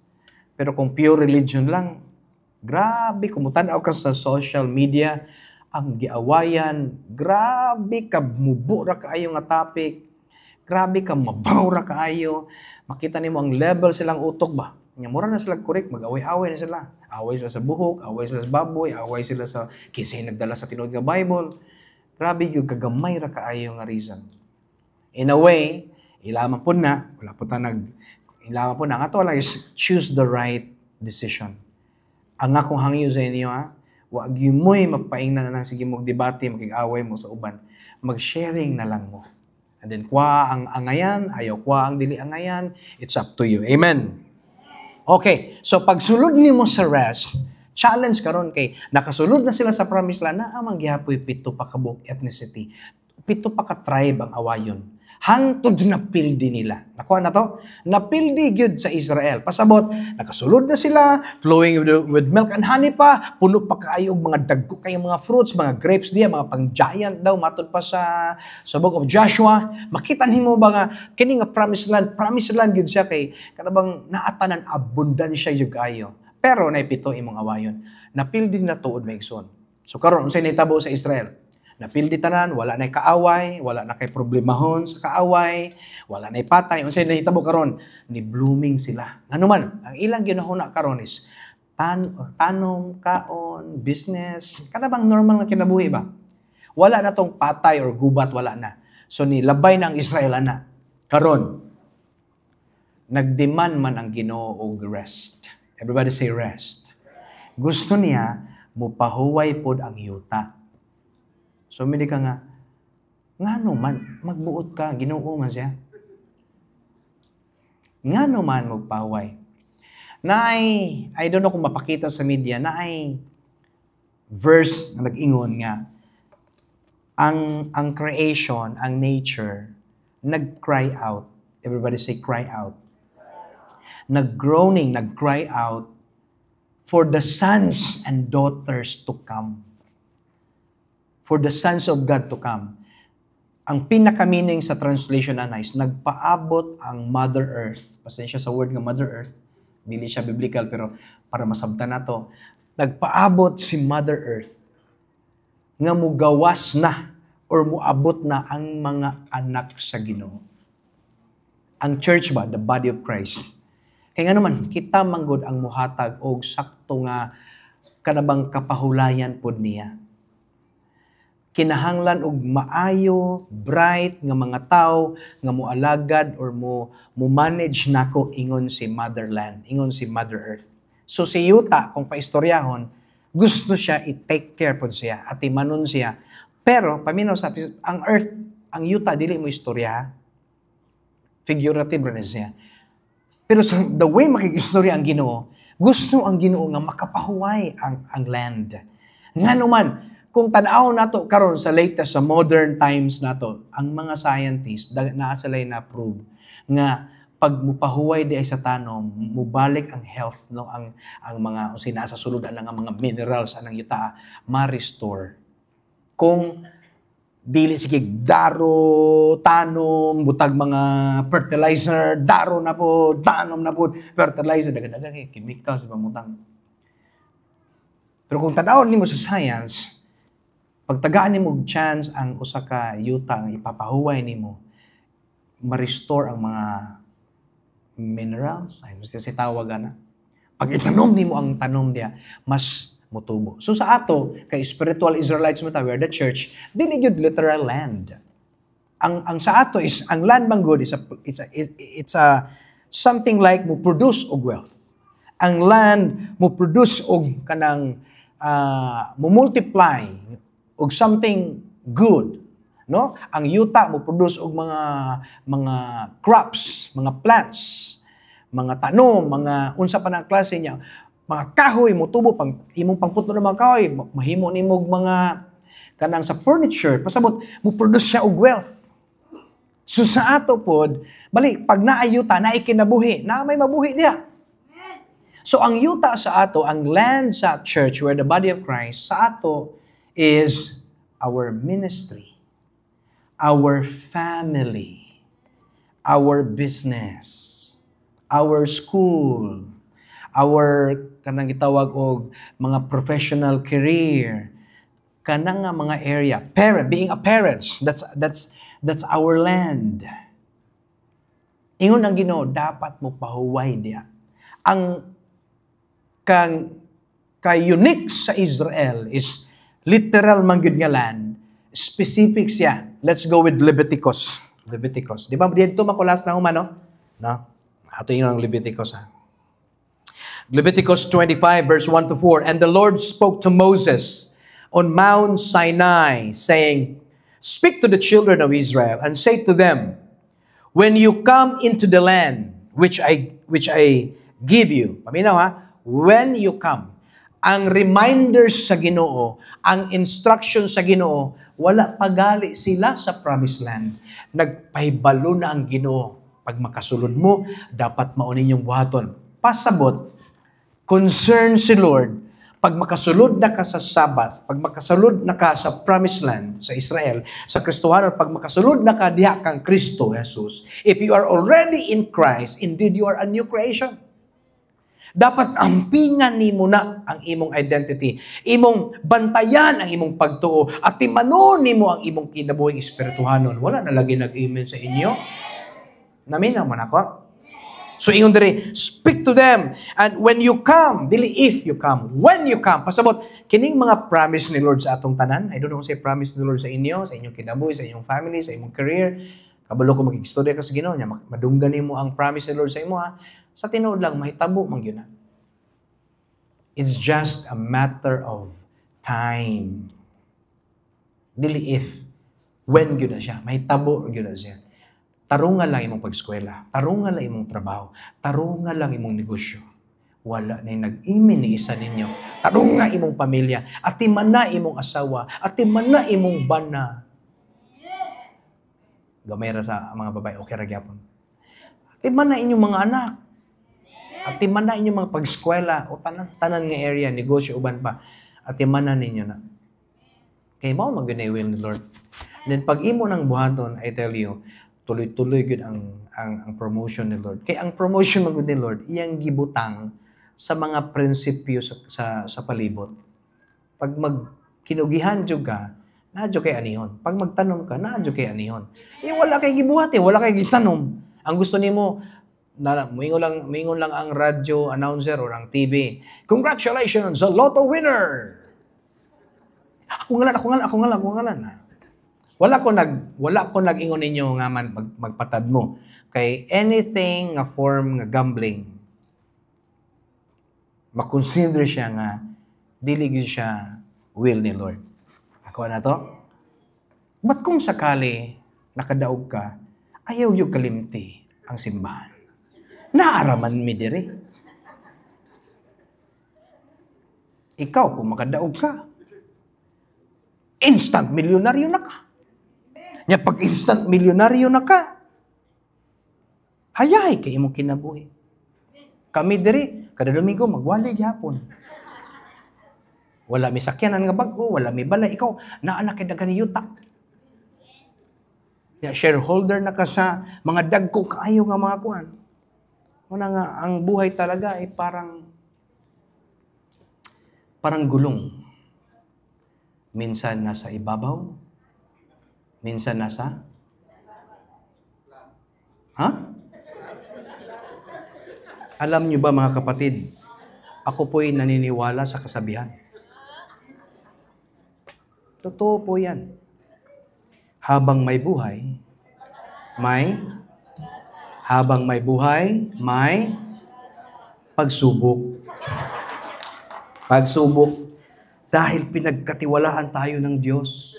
Pero kung pure religion lang, grabe, kumutan-aw ka sa social media, ang giawayan, grabe ka, mubo ra kaayo nga topic, grabe ka, mabaw ra kaayo, makita nimo ang level silang utok ba? Nga mura na sila correct, mag-away-away na sila. Away sila sa buhok, away sila sa baboy, away sila sa kisay nagdala sa tinuod nga Bible. Grabe yung kagamay ra kaayo nga reason. In a way, ilaman po na, wala po ta ilaman po na, nga to lang is choose the right decision. Ang akong hangyo sa inyo wag mo'y magpaingnan na lang sige mong debate, magig-away mo sa uban. Mag-sharing na lang mo. And then, kwa ang angayan, ayaw kwa ang dili angayan, it's up to you. Amen? Okay, so pagsulod ni mo sa rest, challenge karon kay nakasulod na sila sa promised land na amang gihapoy 7 pa ka buok ethnicity. 7 pa ka tribe ang awayon. Hangtod na pildi nila. Nakuha na to? Napildi gyud sa Israel. Pasabot, nakasulod na sila, flowing with milk and honey pa, puno pa kayo mga dagko kayong mga fruits, mga grapes diya, mga pang-giant daw, matod pa sa book of Joshua. Makita nimo ba nga, kini nga promised land gyud siya kay, kanabang naatanan, abundansya yung kayo. Pero naipito imong awayon. Napildi na tuod may igsoon. So karon unsay nahitabo sa Israel? Napildi tanan, wala na'y kaaway, wala na kay problemahon sa kaaway, wala na'y patay. Unsay nahitabo karon? Ni blooming sila. Ano man, ang ilang ginahuna karon is tanom, kaon, business, kada bang normal na kinabuhi ba? Wala na tong patay or gubat, wala na. So nilabay ng Israel na. Karon, nagdemand man ang Ginoo og rest. Everybody say rest. Gusto niya, mupahuway pod ang yuta. So, mili ka nga man, magbuot ka, Ginoo man siya. Ngano man magpahuway. I don't know kung mapakita sa media, verse na nag-ingon nga, ang creation, ang nature, nag-cry out. Everybody say cry out. Nag-groaning, nag-cry out for the sons and daughters to come. For the sons of God to come. Ang pinaka-meaning sa translation na nice, nagpaabot ang Mother Earth. Pasensya sa word nga Mother Earth. Dili siya biblical, pero para masabtan na to. Nagpaabot si Mother Earth nga mugawas na or muabot na ang mga anak sa Ginoo. Ang church ba, the body of Christ. Kaya nga naman, kita manggod ang muhatag og sakto nga kanabang kapahulayan pod niya. Kinahanglan og maayo, bright nga mga tao nga moalagad or mo manage nako ingon si Motherland, ingon si Mother Earth. So si Yuta, kung paistoryahon, gusto siya i-take care pod siya at imanon siya. Pero paminaw sa ang Earth, ang Yuta dili mo istorya. Figurative ra siya. Pero sa the way makikistorya ang Ginoo, gusto ang Ginoo nga makapahuway ang land. Ngano man, kung tanaw nato karon sa latest sa modern times nato, ang mga scientists naa sila na-prove nga pag mupahuway di ay sa tanom, mubalik ang health no ang mga unsay naa sa suludan nga mga minerals anang yuta ma-restore. Kung dili sige daro tanom butag mga fertilizer, daro na po, tanom na po, fertilizer dagan-dagan kay chemicals mamutang. Pero kung tanaw nimo sa science, pagtagaan nimo og chance ang usa ka yuta nga ipapahuway nimo, ma-restore ang mga minerals, ay gusto si tawag na. Pag itanom nimo ang tanom dia, mas mutubo. So sa ato, kay spiritual Israelites mo ta, we are the church, dili gyud literal land. Ang sa ato is, ang land man good it's a something like mo produce og wealth. Ang land mo produce og kanang mo multiply og something good, no? Ang yuta mo produce og mga crops, mga plants, mga tanom, mga unsa pa nang klase niya, mga kahoy mo tubo pang imong pangputlo ng mga kahoy, mahimo nimo og mga kanang sa furniture, pasabot mo produce siya og wealth. So sa ato pod, bali pag naay yuta, naay kinabuhi, na may mabuhi diha. So ang yuta sa ato, ang land sa church where the body of Christ sa ato is our ministry, our family, our business, our school, our kanang gitawag og mga professional career, kanang nga mga area, being a parents, that's our land. Ingon ang Ginoo, dapat mo pahuway diya. Ang ka-unique sa Israel is literal man gyud nga land, specific siya. Let's go with Leviticus. Di ba? Dito makulas na humano? No? Ato yun ang Leviticus. Leviticus 25 verse 1 to 4. And the Lord spoke to Moses on Mount Sinai, saying, Speak to the children of Israel and say to them, When you come into the land which I give you. Paminaw ha? When you come. Ang reminders sa Ginoo, ang instruction sa Ginoo, wala pagali sila sa promised land. Nagpahibalo na ang Ginoo. Pag makasulod mo, dapat maunin yung buhaton. Pasabot, concern si Lord, pag makasulod na ka sa Sabbath, pag makasulod na ka sa promised land, sa Israel, sa Kristohanon, pag makasulod na ka diha kang Kristo, Jesus, if you are already in Christ, indeed you are a new creation. Dapat ampingan nimo na ang imong identity. Imong bantayan ang imong pagtuo at timanon nimo ang imong kinabuhing espirituhanon. Wala na lagi nag-amen sa inyo. Naminaw man ako. So ingon diri, speak to them. And when you come, dili if you come, when you come, pasabot, kining mga promise ni Lord sa atong tanan, I don't know kung say promise ni Lord sa inyo, sa inyong kinabuhi, sa inyong family, sa inyong career, kabalo ko mag-istorya ka sa Ginoo niya, madunggan nimo ang promise ni Lord sa imo ha. Sa tinuod lang, mahitabo man yun. It's just a matter of time. Dili if, when yun na siya, mahitabo yun na siya. Tarungan lang imong pag-eskwela, tarungan lang imong trabaho, tarungan lang imong negosyo. Wala na yung nag-imin ni isa ninyo. Tarungan imong pamilya, at timan na imong asawa, at timan na imong bana. Gamay ra sa mga babae, okay ra gyapon. At timan na inyong mga anak. At timan na inyong mga pag-eskwela, o tanan nga area, negosyo, uban pa. At timan na ninyo na. Kaya mo mag-gunay will ni Lord. And then pag imo ng buhaton, I tell you, tuloy-tuloy gud ang promotion ni Lord. Kaya ang promotion magud ni Lord, iyang gibutang sa mga prinsipyo sa palibot. Pag magkinugihan jud ka, nadyo kay anihon. Pag magtanom ka, nadyo kay anihon. Wala kay gibuhati, wala kay gitanom. Ang gusto nimo mingon lang ang radio announcer or ang TV. Congratulations, a lotto winner. Ako ngalan. Wala ko nag-ingon ninyo nga man magpatad mo. Kay anything nga form nga gambling, makonsider siya nga dili gyud siya will ni Lord. Ako na to. But kung sakali nakadaog ka, ayaw yung kalimti ang simbahan. Naaraman mi diri. Ikaw kung makadaog ka, instant milyonaryo na ka. Nya pag instant milyonaryo na ka, hayay kay imong kinabuhi. Kami diri kada Domingo magwali gyapon. Wala mi sakyanan nga bag-o, wala mi balay. Ikaw naa kay daghan yuta. Ya shareholder na ka sa mga dagko kaayo nga mga kuan. Una nga ang buhay talaga ay parang gulong. Minsan nasa ibabaw, minsan nasa? Alam niyo ba mga kapatid, ako po'y naniniwala sa kasabihan. Totoo po yan. Habang may buhay, may pagsubok. Pagsubok. Dahil pinagkatiwalaan tayo ng Diyos.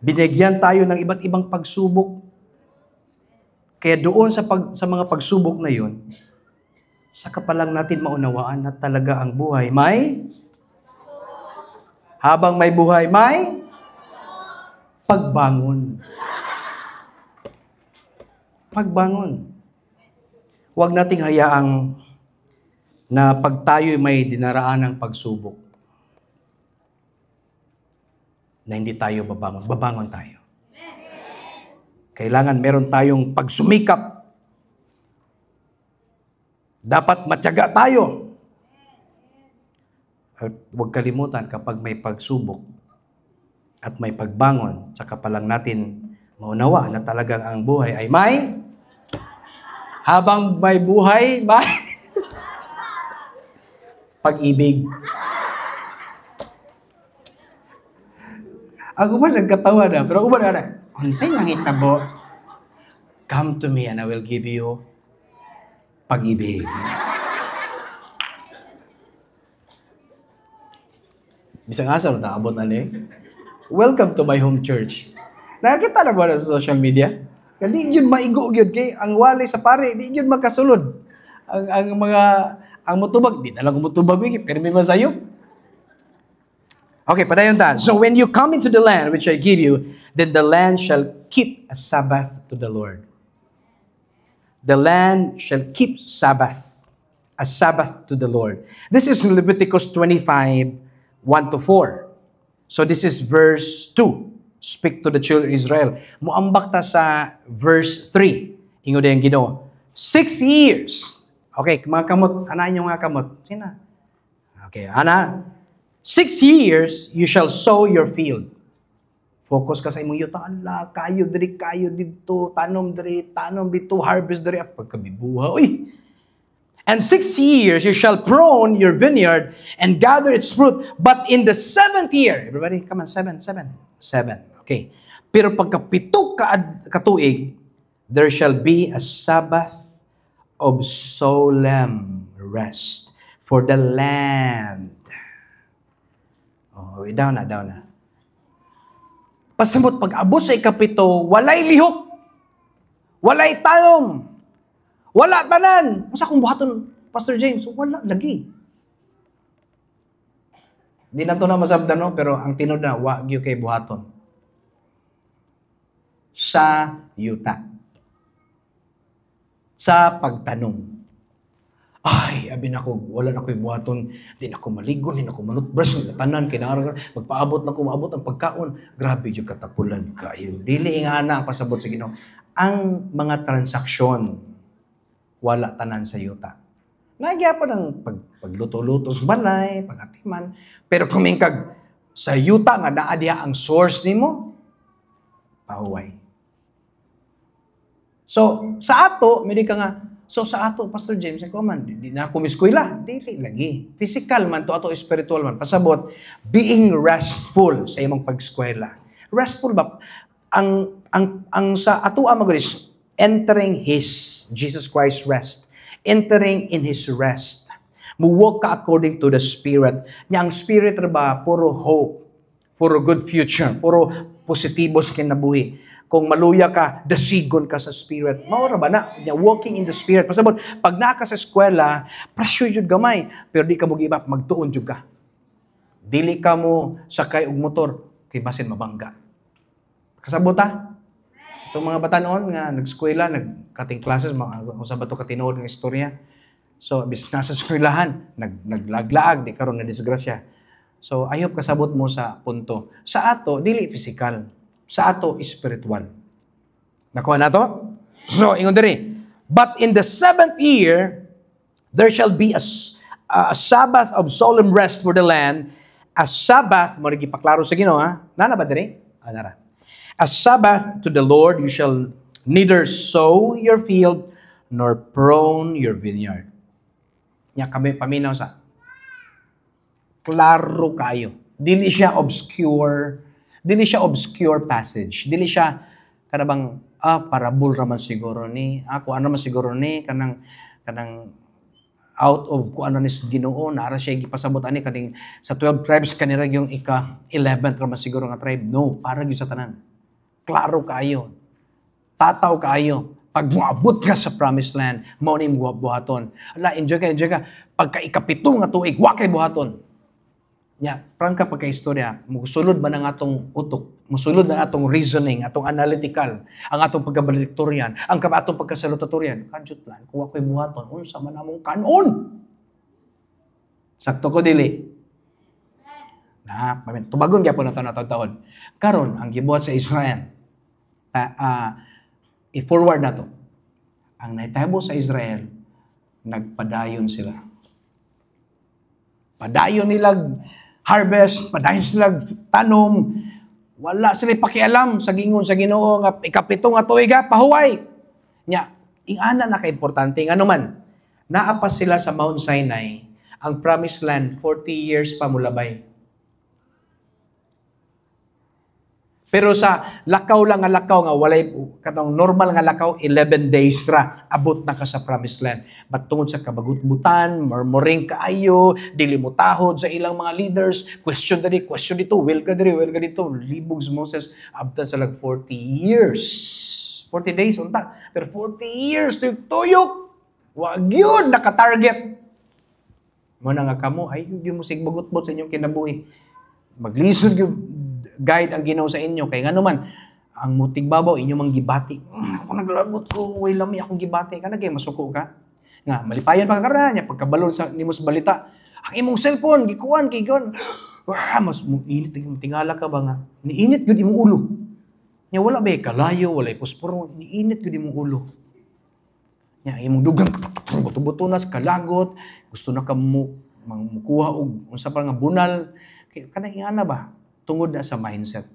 Binigyan tayo ng iba't ibang pagsubok. Kaya doon sa mga pagsubok na yon, saka pa lang natin maunawaan na talaga ang buhay habang may buhay, may pagbangon. Pagbangon. Huwag nating hayaang na pag tayo may dinaraan ng pagsubok, na hindi tayo babangon. Babangon tayo. Kailangan meron tayong pagsumikap. Dapat matyaga tayo. At huwag kalimutan kapag may pagsubok at may pagbangon, saka pa lang natin maunawa na talagang ang buhay ay habang may buhay, may pag-ibig. Ako ba nagkatawa na? Pero uban na, unsay nangitabo? Come to me and I will give you pag-ibig. Bisang asal na abot welcome to my home church. Nakakita na ba na sa social media? Hindi yun maigo yun kay ang wali sa pare, hindi yun magkasulod. Ang mutubag, di na lang mutubag yun, pero may masayo. Okay, padayon ta. So when you come into the land which I give you, then the land shall keep a Sabbath to the Lord. The land shall keep Sabbath, a Sabbath to the Lord. This is Leviticus 25, 1 to 4. So this is verse 2. Speak to the children of Israel. Muambak ta sa verse 3. Ingo din Ginoo. 6 years. Okay, mga kamot. Ana nyo nga kamot. Sina? Okay, ana. 6 years, you shall sow your field. Focus ka sa imong yuta. Allah, kayo dito, tanom dito, harvest diri. Pagkabibuha, uy! And 6 years, you shall prune your vineyard and gather its fruit. But in the 7th year, everybody, come on, 7. Okay. Pero pagkapito katuig, there shall be a Sabbath of solemn rest for the land. Oh, down na. Pasabot pag-abot sa ikapito, walay lihok, walay tanom, wala tanan. Masa kung buhaton, Pastor James, wala lagi. Di na ito na masabdan, no? Pero ang tinod na, wagyo kay buhaton. Sa yuta. Sa pagtanong. Ay, abi na ko, wala na ko'y buhaton. Di na ko maligon, di na ko manutbrush, di na tanan, kinarang, magpaabot na ko, maabot ang pagkaon. Grabe yung katapulan kayo. Dili nga na ang pasabot sa Ginoo. Ang mga transaksyon, wala tanan sa yuta. Nagya pa ng pagluto-luto sa balay, pagatiman. Pero kumingkag sa yuta nga naa diha ang source nimo, pahuway. So, sa ato, mili ka nga, so sa ato, Pastor James, ako man, di na ako miskwila. Dili lagi. Physical man to, ato spiritual man. Pasabot, being restful sa imong pagskwela. Restful ba? Ang sa ato amagulis, entering His, Jesus Christ rest. Entering in His rest. Muwalk ka according to the Spirit. Nya ang Spirit ba, puro hope, puro good future, puro positibo sa kinabuhi. Kung maluya ka, dasigon ka sa Spirit. Maura ba na? Walking in the Spirit. Pasabot, pag naka sa eskwela, pressure yun gamay. Pero di ka mo give up, magtuon yun ka. Dili ka mo sakay og motor, kay basin mabangga. Kasabot ha? Itong mga bata noon nga, nag-eskwela, nag-cutting classes, kung sa bato katinood ng istorya. So, bis nasa eskwelahan, naglaglaag, di karon na disgrasya. So, ayop kasabot mo sa punto. Sa ato, dili physical. Sa ato, spiritual. Nakuha na to? So, ingon diri. But in the 7th year, there shall be a Sabbath of solemn rest for the land. A Sabbath, mo rin ipaklaro sa Ginoo, ha? Nana ba diri? Nara. A Sabbath to the Lord, you shall neither sow your field nor prune your vineyard. Nya kami paminaw sa klaro kayo. Dili siya obscure passage. Dili siya kanabang parabol raman siguro ni ako ano man siguro ni kanang out of kung ano ni Ginoo nara siya gipasabot ani kaning sa 12 tribes kanira yung ika-11th raman siguro nga tribe. No, para gyud sa tanan. Klaro kayo. Tataw kayo. Pag moabot ka sa promised land, mao ni buhaton. Ala, enjoy ka. Pagka ikapito nga tuig, wa kay buhaton. Nya, prangka pagka-istorya, musulod ba ng atong utok? Musulod na atong reasoning, atong analytical, ang atong pagkabaliktoryan, ang atong pagkasalutatoryan. Kanjut plan, kung ako'y buhaton, unsa man among kanon? Sakto ko dili. Tubagon gyapon na taon. Karon ang gibuhat sa Israel, i-forward na to. Ang naitabo sa Israel, nagpadayon sila. Padayon nilag harvest, padayon sila tanom, wala sila pakialam sa gingon sa Ginoo nga ikapito nga tuig pahuway. Nya, ingana na ka-importante ngano man. Naa pa sila sa Mount Sinai, ang promised land 40 years pa mulabay. Pero sa lakaw lang nga lakaw nga walay katong normal nga lakaw 11 days ra abot na ka sa promised land. But tungod sa kabagutbutan, murmuring kaayo, dili mo tahod sa ilang mga leaders, question dito, will ka dito, libog si Moses abtan sa 40 years. 40 days unta, pero 40 years tuyok. Wag yun naka-target. Mo na nga kamo ay yung mo sigbagutbot sa inyong kinabuhi. Maglisod yung guide ang Ginoo sa inyo. Kaya nga naman, ang mutig babaw, inyo mang gibati. Ako naglagot ko, way lami akong gibati. Kana kay masuko ka. Nga, malipayan pa ka niya, pagkabalon sa nimos balita. Ang imong cellphone, gikuan, kay gikuan. Mas init, tingala ka ba nga? Niinit yun imong ulo. Nya wala ba kalayo, wala posporo, niinit yun imong ulo. Nya imong dugang, buto-buto na, kalagot, gusto na ka mukuha og unsa pa nga bunal. Kana ingana ba? Tungod na sa mindset.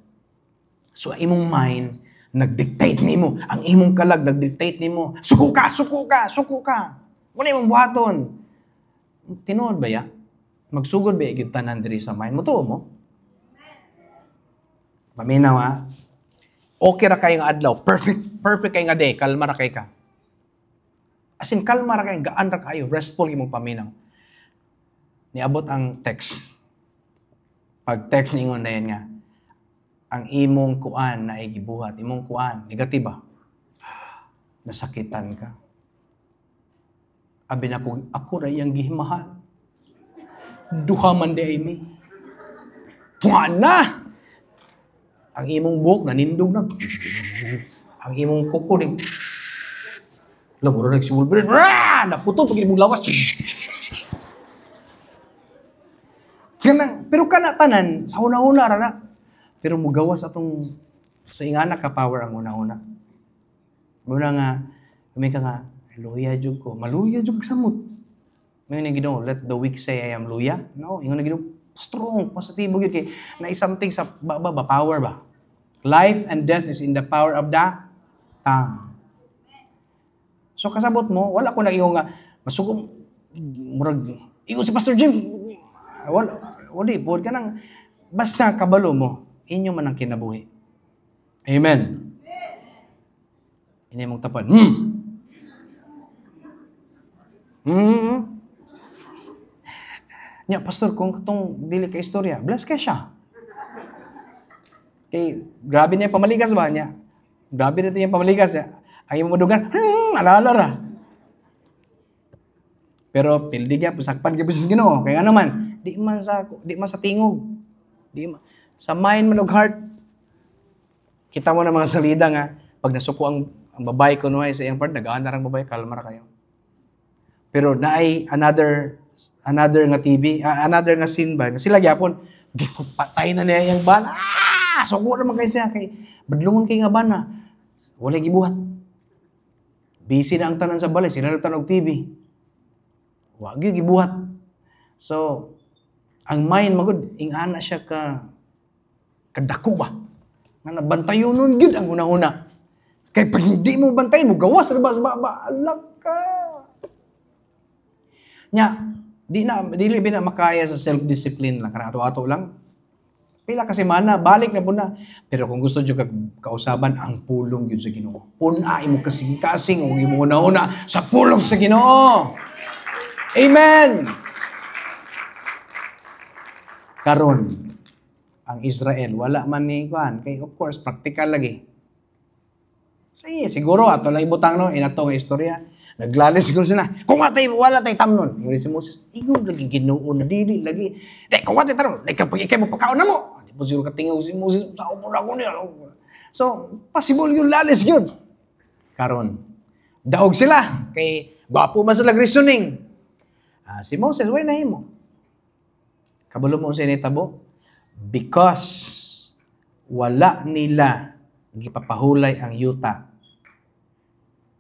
So, imong mind, nag-dictate nimo. Ang imong kalag, nag-dictate nimo. Suko ka, suko ka, suko ka. Wala imong buhaton. Tinuod ba ya? Magsugod ba yung tanan diri sa mind mo? Tuo mo? Paminaw ha? Okay ra kayo nga adlaw. Perfect kayo nga day. Kalma ra kayo ka. As in, kalma ra kayo. Gaan ra kayo. Restful yung paminaw. Niabot ang text. Pag text ningon na yan nga, ang imong kuan na igibuhat, imong kuan, negatiba, nasakitan ka. Abi na ako ra iyang gihimahal. Duha man di ay mi. Tuwan na! Ang imong buhok, nanindog na. Ang imong kuko, laburo na nagsimulbirin. Naputol pag imong lawas. Pero kana tanan, sa una-una na. Pero mugawas atong sa ingana ka power ang una-una. Muna nga, kami ka nga, luya jud ko. Maluya jud kag samot. May nga Ginoo, let the weak say I am luya. No, ingon na Ginoo, strong, positibo gyud kay na something sa power ba. Life and death is in the power of the tongue. So kasabot mo, wala ko nag-ingon nga masuko murag ingon si Pastor Jim. Wala pod ka nang basta kabalo mo, inyo man ang kinabuhi. Amen. Ini mong tapan. Nya, pastor, kung katong dili ka istorya, bless ka siya. Kay, grabe niya pamaligas ba niya? Grabe na ito yung pamaligas niya. Ang iyong madugan, alala ra. Pero, pildi niya, pusakpan ka sa Ginoo. Kaya nga naman, di man sa tingog. Sa mind man og heart. Kita mo na mga salida nga, pag nasuko ang babae ko nuhay sa iyang part, nagaan na rang babae, kalma ra kayo. Pero naay another nga TV, another nga scene ba, nga sila gyapon, patay na niya yung bana. Suko naman kayo siya, kay badlungon kay nga bana. Wala gibuhat. Busy na ang tanan sa balay, sila nagtanog TV. Wag yung gibuhat. So, ang mind magod, ingana siya kadako ba? Nga nabantayon nun, gid ang una-una. Kaya pag hindi mo bantayin mo, gawas na ba? Alak ka. Nya, dili na makaya sa self-discipline lang. Kana ato-ato lang. Pila ka semana, balik na po na. Pero kung gusto nyo kausaban, ang pulong yun sa Ginoo. Punain mo kasing-kasing, huwag mo una-una sa pulong sa Ginoo. Amen! Karon, ang Israel, wala man ni Juan. Kay of course, practical lagi. Sige, siguro, ato lang ibutang no, inato nga istorya. Naglalis siguro sila. Kung wala tayo tamnon. Yung si Moses, ingon lagi Ginoo na dili lagi. Kung tayo tamnon, ikay mo pagkaon na mo. Hindi po siguro katingaw si Moses, sa upo na ko niya. So, possible yung lalis yun. Karon, daog sila. Kay, gwapo man sila reasoning. Si Moses, why na mo? Kabalo mo sa initabo? Because wala nila gipapahulay ang yuta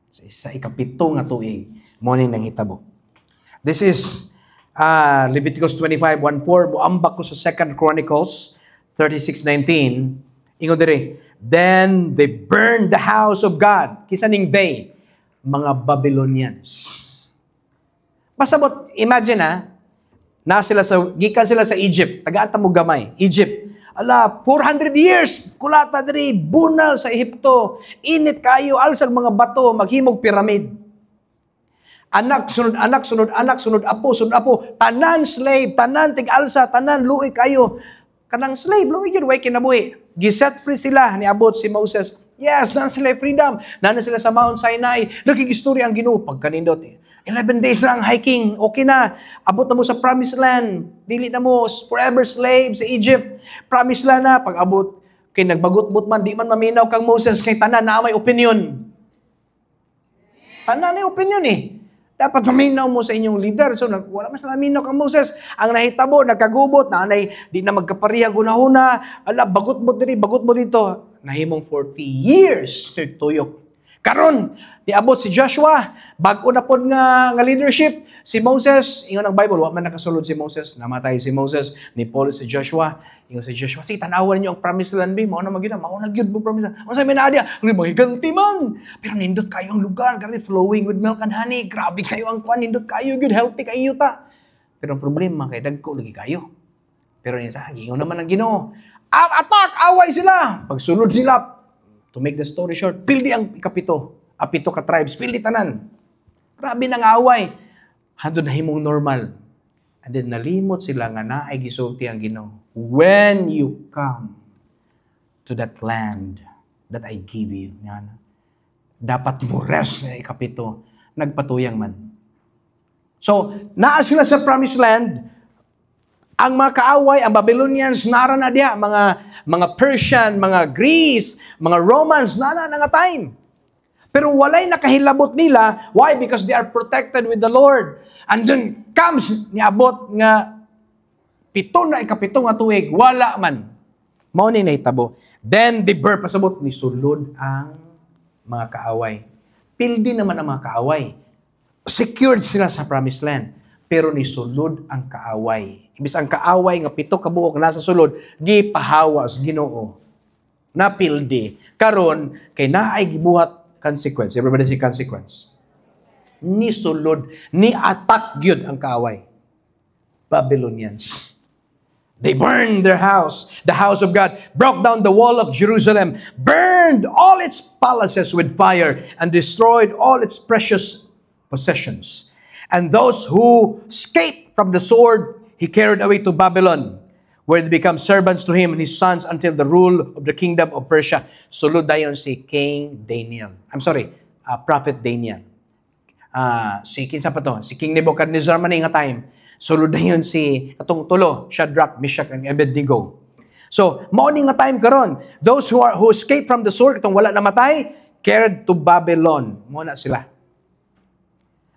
sa ikapito nga tuig mo ni nang hitabo. This is Leviticus 25:1-4. Buambak ko sa 2 Chronicles 36:19. Ingon diri, then they burned the house of God. Kisa ning they, mga Babylonians. Pasabot, imagine gikan sila sa Egypt, tagaan mo gamay, Egypt. 400 years, kulata diri, bunal sa Ehipto, init kayo, alsag mga bato, maghimog piramid. Anak, sunod anak, sunod anak, sunod apo, tanan slave, tanan tig-alsa, tanan luoy kayo. Kanang slave, luoy yun, way kinabuhi. Giset free sila, niabot si Moses. Yes, naan sila freedom. Naan sila sa Mount Sinai. Naging istorya ang Ginoo pagkanindot. 11 days lang hiking, okay na. Abot na mo sa promised land. Dili na mo, forever slave sa Egypt. Promised land na, pag abot, kay nagbagot-bot man, di man maminaw kang Moses, kay tanan na may opinion. Tanan na opinion eh. Dapat maminaw mo sa inyong leader. So, wala mas naminaw kang Moses. Ang nahitabo, nagkagubot, nanay, di na magkapariha gunahuna, ala, bagot mo dito. Nahimong 40 years tuyok. Karon, niabot si Joshua, bago na po nga leadership, si Moses, ingon ang Bible, wa man nakasulod si Moses, namatay si Moses, ni Paul si Joshua, ingon si Joshua, sige, tanawan niyo ang promised land, mao na magina, mao na gyud mo promised land. Unsay minadya, magiganti man. Pero nindot kayo ang lugar, kasi flowing with milk and honey, grabe kayo ang kwan, nindot kayo gyud, healthy kayo ta. Pero ang problema kay dagko lagi kayo. Pero insa, ingon naman ang Ginoo, attack, away sila. Pagsulod nila, to make the story short, pildi ang apito ka tribes, pildi tanan. Grabe nang away. Hando na himong normal. And then nalimot sila nga na ay gisulti ang Ginoo. When you come to that land that I give you, dapat mo rest na ikapito, nagpatuyang man. So, naa sila sa promised land, ang mga kaaway, ang Babylonians, nara na diya, mga Persian, mga Greece, mga Romans, nara na nga time. Pero walay nakahilabot nila. Why? Because they are protected with the Lord. And then comes, niabot nga, ikapito nga tuig, wala man. Mao ni nahitabo. Then the birth, pasabot, ni sulod ang mga kaaway. Pildi naman ang mga kaaway. Secured sila sa promised land. Pero ni sulod ang kaaway. Ibis ang kaaway nga pito ka buok nasa sulod, gipahawas Ginoo. Napildi. Karon kay naay gibuhat consequence. Everybody say consequence. Ni sulod, ni attack gyud ang kaaway. Babylonians. They burned their house, the house of God, broke down the wall of Jerusalem, burned all its palaces with fire, and destroyed all its precious possessions. And those who escaped from the sword, he carried away to Babylon, where they become servants to him and his sons until the rule of the kingdom of Persia. Sulod dayon si Prophet Daniel. Si King Nebuchadnezzar man nga time. Sulod dayon si atong tulo, Shadrach, Meshach, and Abednego. So, mao ni nga time karon. Those who escaped from the sword, itong wala namatay, carried to Babylon. Mo na sila.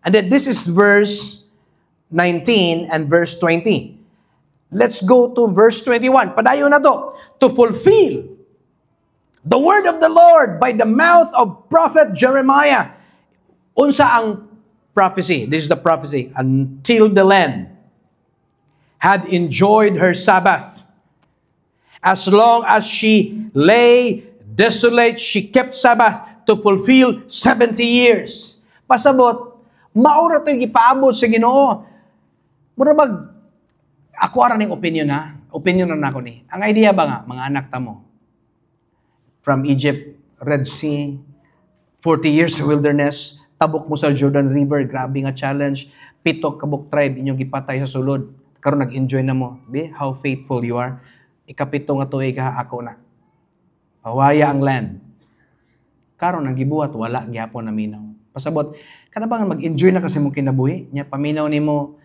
And then this is verse 19 and verse 20. Let's go to verse 21. Padayon na to. To fulfill the word of the Lord by the mouth of prophet Jeremiah. Unsa ang prophecy? This is the prophecy. Until the land had enjoyed her Sabbath. As long as she lay desolate, she kept Sabbath to fulfill 70 years. Pasabot, maura to yung ipaabot sa Ginoo. Murabag, ako ara ning opinion ha. Opinion na nako ni. Ang idea ba nga, mga anak ta mo, from Egypt, Red Sea, 40 years sa wilderness, tabok mo sa Jordan River, grabe nga challenge, 7 kabuk tribe inyong gipatay sa sulod. Karon nag-enjoy na mo. Be, how faithful you are. Ikapito nga tuig ha, ako na. Pawaya ang land. Karon ang gibuhat, wala gyapon na minaw. Pasabot, kada bang mag-enjoy na kasi mo kinabuhi? Nya paminaw nimo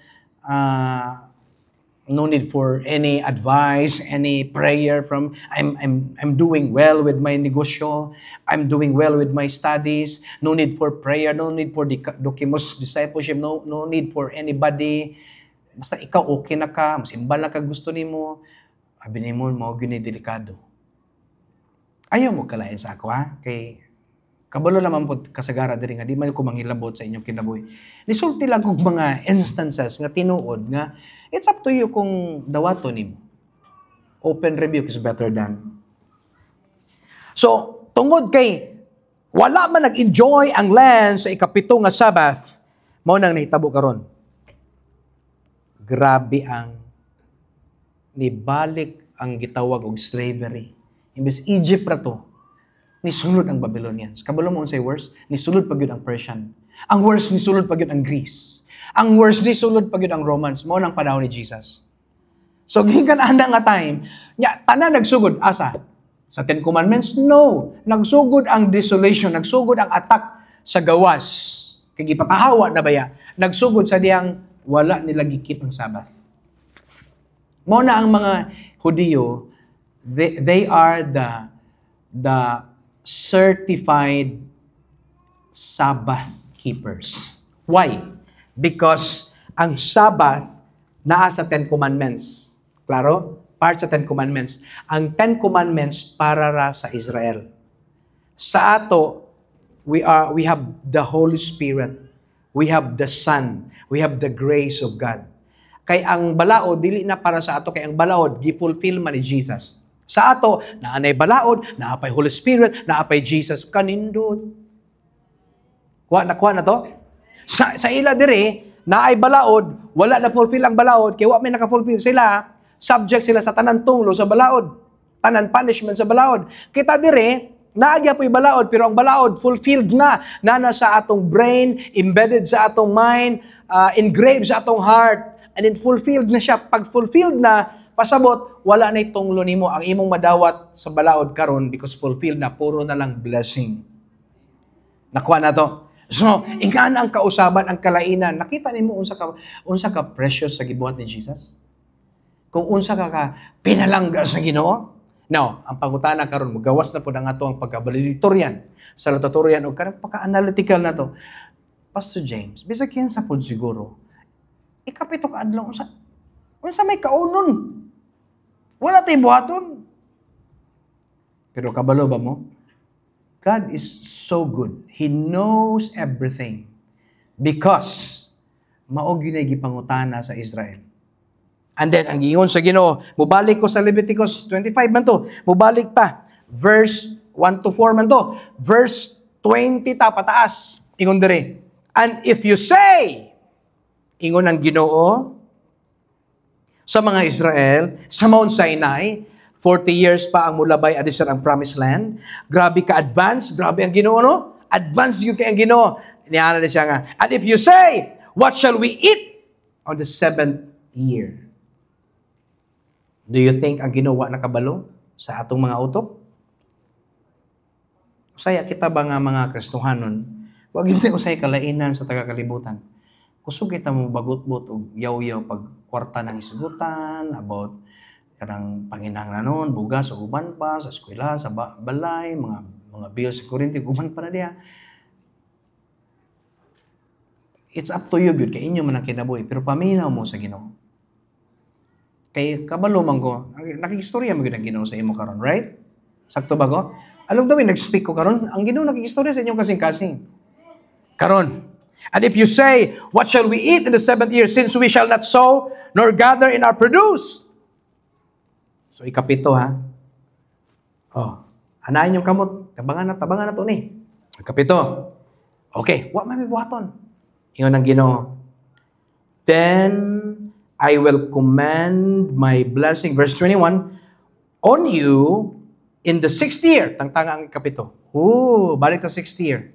no need for any advice, any prayer from I'm doing well with my negosyo, I'm doing well with my studies, no need for prayer, no need for dokimos discipleship, no need for anybody. Basta ikaw okay na ka, masimbal na ka gusto nimo, abi nimo mao gyud delikado. Ayaw mo kalain sa ako ha, kay kabalo naman po kasagara diri nga di man ko manghilabot sa inyong kinabuhi. Nisulti lang kog mga instances nga tinuod nga it's up to you kung dawato nimo. Open rebuke is better than. So, tungod kay wala man nag-enjoy ang land sa ikapito nga Sabbath, mao nang nahitabo karon. Grabe ang nibalik ang gitawag og slavery. Imbes Egypt ra to. Nisulod ang Babylonians. Kabalo mo unsay worse? Nisulod pa gyud ang Persian. Ang worse nisulod pa gyud ang Greece. Ang worse nisulod pa gyud ang Romans. Mao nang panahon ni Jesus. So gikan anda nga time, nya tanan nagsugod asa? Sa Ten Commandments? No. Nagsugod ang desolation, nagsugod ang attack sa gawas. Kay gipapahawa na baya. nagsugod sa diyang wala nila gikip ang Sabbath. Mao na ang mga Hudiyo, they are the certified Sabbath keepers. Why? Because ang Sabbath naa sa Ten Commandments. Klaro? Part sa Ten Commandments. Ang Ten Commandments para ra sa Israel. Sa ato, we have the Holy Spirit. We have the Son. We have the grace of God. Kay ang balaod, dili na para sa ato. Kay ang balaod, gifulfill man ni Jesus. Sa ato, naanay balaod, naapay Holy Spirit, naapay Jesus. Kanindot. Kuha na to? Sa ila dire, naay balaod, wala na fulfill ang balaod, kaya wala may naka-fulfill sila, subject sila sa tanan tunglo sa balaod. Tanan punishment sa balaod. Kita dire, naagya po'y balaod, pero ang balaod fulfilled na sa atong brain, embedded sa atong mind, engraved sa atong heart, and then fulfilled na siya. Pag fulfilled na, pasabot, wala na itunglo nimo ang imong madawat sa balaod karon because fulfilled na, puro na lang blessing. Nakuha na to. So, ingana ang kausaban, ang kalainan. Nakita nimo unsa ka precious sa gibuhat ni Jesus? Kung unsa ka pinalangga sa Ginoo? Now, ang pangutana karon magawas na pud ang ato ang pagka-valedictorian, salutatorian o kanang pagka-analytical na to. Pastor James, bisag kinsa pud siguro, ikapito ka adlaw unsa may kaunon? Wala tay buhaton. Pero kabalo ba mo? God is so good. He knows everything. Because maog yun ay gipangutana sa Israel. And then, ang ingon sa Ginoo, mubalik ko sa Leviticus 25 man to. Mubalik ta. Verse 1 to 4 man to. Verse 20 ta pataas. Ingon dire. And if you say, ingon ang Ginoo sa mga Israel, sa Mount Sinai, 40 years pa ang mulabay adisar ang promised land. Grabe ka advance, grabe ang Ginoo no? Advance yung kay ang Ginoo. Iniana na siya nga. And if you say, what shall we eat on the 7th year? Do you think ang ginawa nakabalo sa atong mga utok? Usaya kita ba nga mga Kristohanon, wag hindi usay kalainan sa taga-kalibutan. Kusog kita mo bagot-bot og yaw-yaw pag kwarta ng isgutan, about kanang panginahanglanon, bugas o uban pa sa eskwela, sa balay, mga bills sa kuryente, uban pa na diya. It's up to you, good. Kay inyo man ang kinabuhi. Pero paminaw mo sa Ginoo. Kay kabalo man ko, nakikistorya mo ang Ginoo sa imo karon, right? Sakto ba ko? Alam daw, nag-speak ko karon, ang Ginoo nakikistorya sa inyo kasing-kasing. Karon. And if you say, what shall we eat in the 7th year, since we shall not sow, nor gather in our produce? So, ikapito ha. Oh, anayin yung kamot. Tabangan na to ni. Ikapito. Okay, what may buhaton? Iyon ang Ginoo. Then, I will command my blessing, verse 21, on you in the 6th year. Tangtanga ang ikapito. Balik sa 6th year.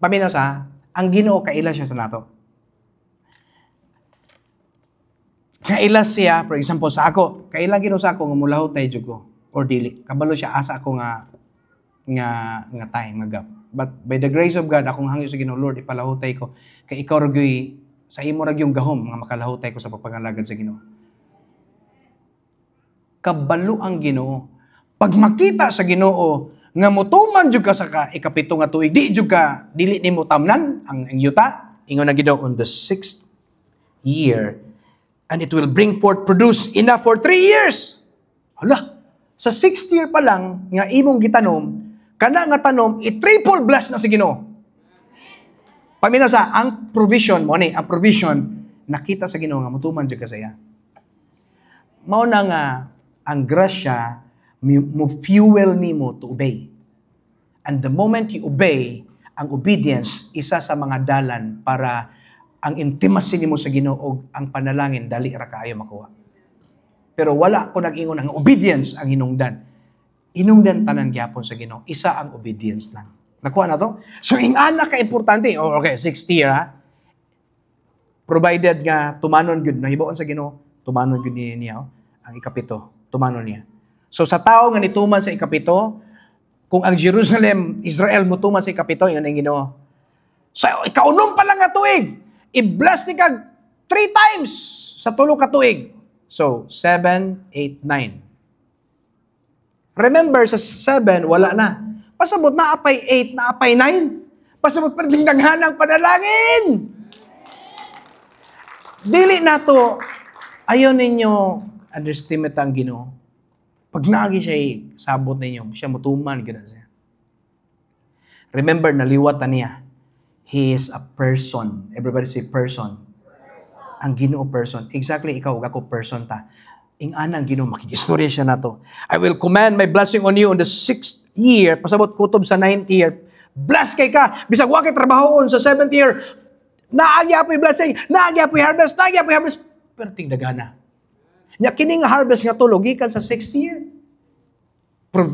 Paminaw sa, ang Ginoo kaila siya sa nato. Kaila siya, for example, sa ako, kaila Ginoo sa ako, nga mulaho tayo dyan ko, or dili. Kabalo siya, asa ako nga time, nga gap. But by the grace of God, akong hangyo sa Ginoo, Lord, ipalahutay ko. Kay ikaw ragoy, sa imo ragyong gahom, nga makalahutay ko sa pagpangalagad sa Ginoo. Kabalo ang Ginoo. Pag makita sa Ginoo, nga mutuman jud ka sa ikapito nga tuig, di jud ka, dili nimo tamnan ang yuta, ingon na Ginoo, on the 6th year, and it will bring forth produce enough for 3 years. Hala, sa 6th year pa lang, nga imong gitanom, kana nga tanom, i-triple bless na sa Ginoo. Paminaw sa, ang provision mo ni, ang provision, nakita sa Ginoo nga mutuman jud ka sa iya. Mao na nga ang grasya mo fuel nimo to obey. And the moment you obey, ang obedience isa sa mga dalan para ang intimacy nimo sa Ginoo ug ang panalangin dali ra kaayo makuha. Pero wala ko nag-ingon ang obedience ang hinungdan. Hinungdan tanan gyapon sa Ginoo, isa ang obedience lang. Nakuha na to? So, ingana ka-importante. Oh, okay, 6th year, ha? Provided nga, tumanon yun. Nahibaon sa Ginoo, tumanon yun niya, ang ikapito. Tumanon niya. So, sa tao nga nituman sa ikapito, kung ang Jerusalem, Israel, mutuman sa ikapito, yun ang Ginoo. So, ikaunom pa lang nga tuig, i-bless ni kag 3 times sa tulo ka tuig. So, 7, 8, 9. Remember, sa 7, wala na. Pasabot na apay 8, na apay 9. Pasabot pa rin naghanang panalangin. Dili na to, ayaw ninyo underestimate ang Ginoo. Pag naagi siya, sabot ninyo, siya mutuman, gano'n siya. Remember, naliwatan niya. He is a person. Everybody say person. Ang Ginoo person. Exactly, ikaw, ako person ta. Ing anang Ginoo, makikistorya siya na to. I will command my blessing on you on the 6th year. Pasabot kutob sa 9th year. Bless kay ka. Bisag wa kay trabahoon sa 7th year. Naagya po yung blessing. Naagya po yung harvest. Naagya po yung harvest. Pero tingdagana. Nya kining harvest nga tulo gikan sa 6th year.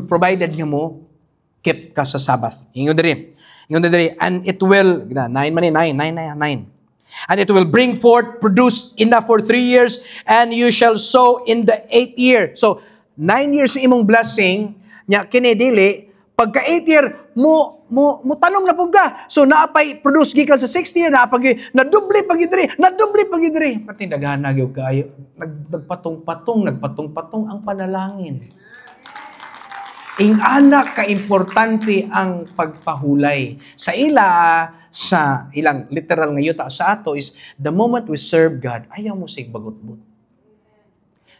Provided nga mo keep ka sa Sabbath. Ingon diri. And it will 9 man 9. And it will bring forth produce enough for 3 years, and you shall sow in the 8th year. So 9 years imong blessing nya kini dili pagka 8th year mo tanom na pug ka. So naapay produce gikan sa 6th year na dubli pag idri. Pati daghana gyud kaayo. Nagpatong-patong ang panalangin. Ing anak ka-importante ang pagpahulay. Sa ilang literal nga yuta sa ato is the moment we serve God, ayaw mo sig bagot-but.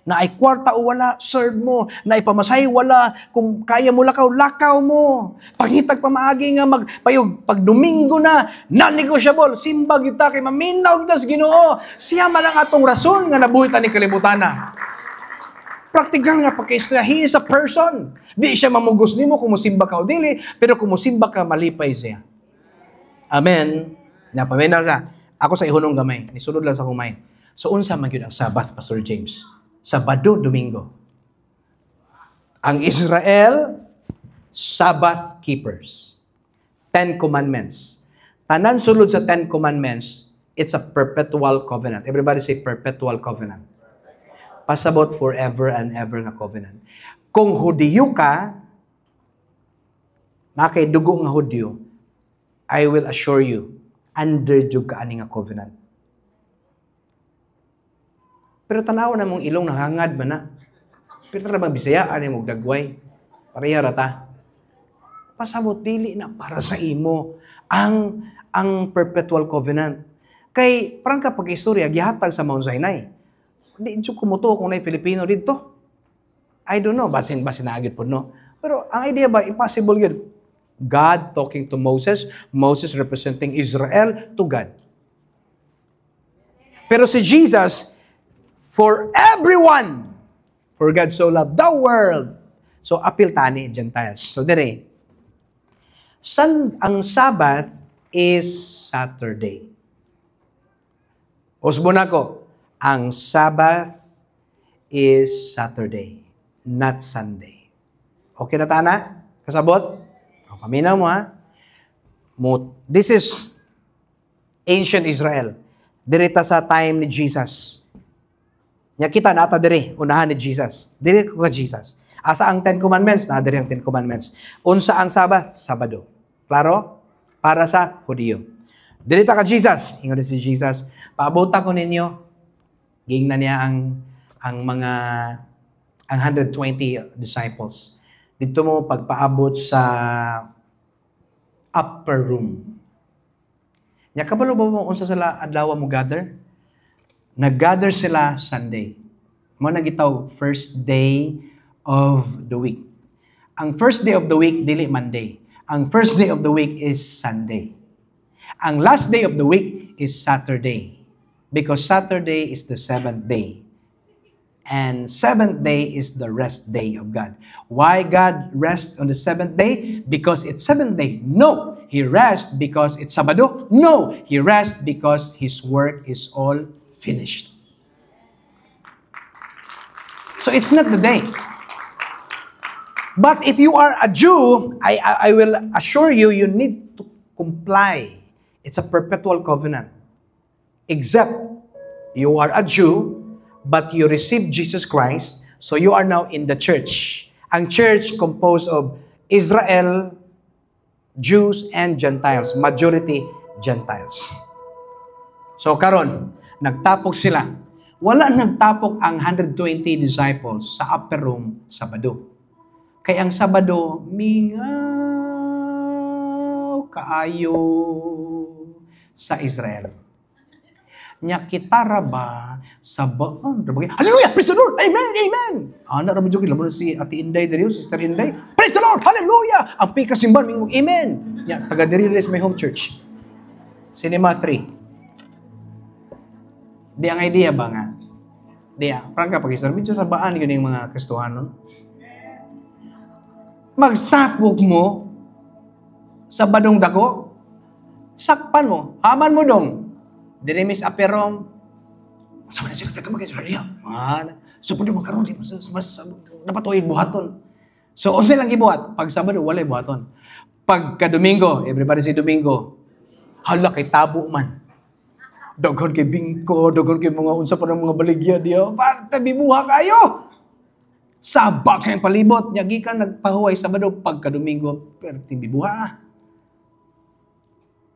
Na ay kwarta o wala, serve mo. Na ay pamasahe, wala. Kung kaya mo lakaw mo. Pangitag pamaagi nga magpayog. Pag Domingo na, non-negotiable. Simba kita kay maminaw das Ginoo. Siya man ang atong rason nga nabuhitan ni kalibutan na. Practical nga pagkaistorya. He is a person. Di siya mamugos nimo kung musimba ka o dili, pero kung musimba ka, malipay siya. Amen. Napamena sa, ako sa ihunong gamay. Nisulod lang sa humay. So, unsa man yun ang Sabbath, Pastor James? Sabado, Domingo. Ang Israel, Sabbath keepers. 10 Commandments. Tanan sulod sa 10 Commandments, it's a perpetual covenant. Everybody say perpetual covenant. Pasabot forever and ever nga covenant. Kung Hudiyo ka, na kay dugo nga Hudiyo, I will assure you, under jud ka ani nga covenant. Pero tanaw na mong ilong nahangad man na. Pero na bang Bisaya, ani mong dagway. Pareha rata. Pasabot dili na para sa imo ang perpetual covenant. Kay parang kapag istorya, gihatag sa Mount Sinai. Di jud kumuto kung na'y Filipino dito. I don't know, basin naagit po, no? Pero ang idea ba, impossible yun. God talking to Moses, Moses representing Israel to God. Pero si Jesus, for everyone, for God so loved the world. So, appeal tani, Gentiles. So, dire, ang Sabbath is Saturday. Usbon ako, ang Sabbath is Saturday, not Sunday. Okay na tana? Kasabot? O, paminaw mo ha. This is ancient Israel. Dirita sa time ni Jesus. Nya kita nata diri, unahan ni Jesus. Diri ko ka Jesus. Asa ang 10 Commandments? Na diri ang 10 Commandments. Unsa ang Sabbath? Sabado. Klaro? Para sa Hudiyo. Diri ta ka Jesus. Ingon si Jesus, paabota ko ninyo. Gingnan niya ang 120 disciples. Dito mo pagpaabot sa upper room. Nya kabalo ba mo unsa sila adlaw mo gather? Nag-gather sila Sunday. Mo nagitaw first day of the week. Ang first day of the week dili Monday. Ang first day of the week is Sunday. Ang last day of the week is Saturday. Because Saturday is the 7th day. And 7th day is the rest day of God. Why God rests on the 7th day? Because it's 7th day. No. He rests because it's Sabado. No. He rests because His work is all finished. So it's not the day. But if you are a Jew, I will assure you, you need to comply. It's a perpetual covenant. Except you are a Jew, but you received Jesus Christ, so you are now in the church. Ang church composed of Israel, Jews, and Gentiles. Majority Gentiles. So karon, nagtapok sila. Wala nagtapok ang 120 disciples sa upper room Sabado. Kaya ang Sabado, mingaw kaayo sa Israel. Nya kitara ba sa baan? Hallelujah! Praise the Lord! Amen! Amen! Anak naman dyan, laman si Ate Inday dito, Sister Inday. Praise the Lord! Hallelujah! Ang pikasimban, mingong Amen! Nya, taga diri is my home church. Cinema 3. Di ang idea ba nga? Di prangka pag-isarbi sa baan yun yung mga Kristohanon. Mag-stopbook mo sa badong dako, sakpan mo, haman mo dong. Dili mis aperom. Sama na siya magkakamagan. So pwede magkaroon, mas dapat o buhaton. So unsa lang gibuhat? Pag Sabado, walay buhaton. Pagka Domingo, everybody say Domingo, hala kay tabo man. Dogon kay bingko, dogon kay mga unsa pa ng mga baligya diyo. Tabi buha kayo. Sabak kayong palibot. Nyagi ka nagpahuway Sabado, pagka Domingo, pero tibi buha.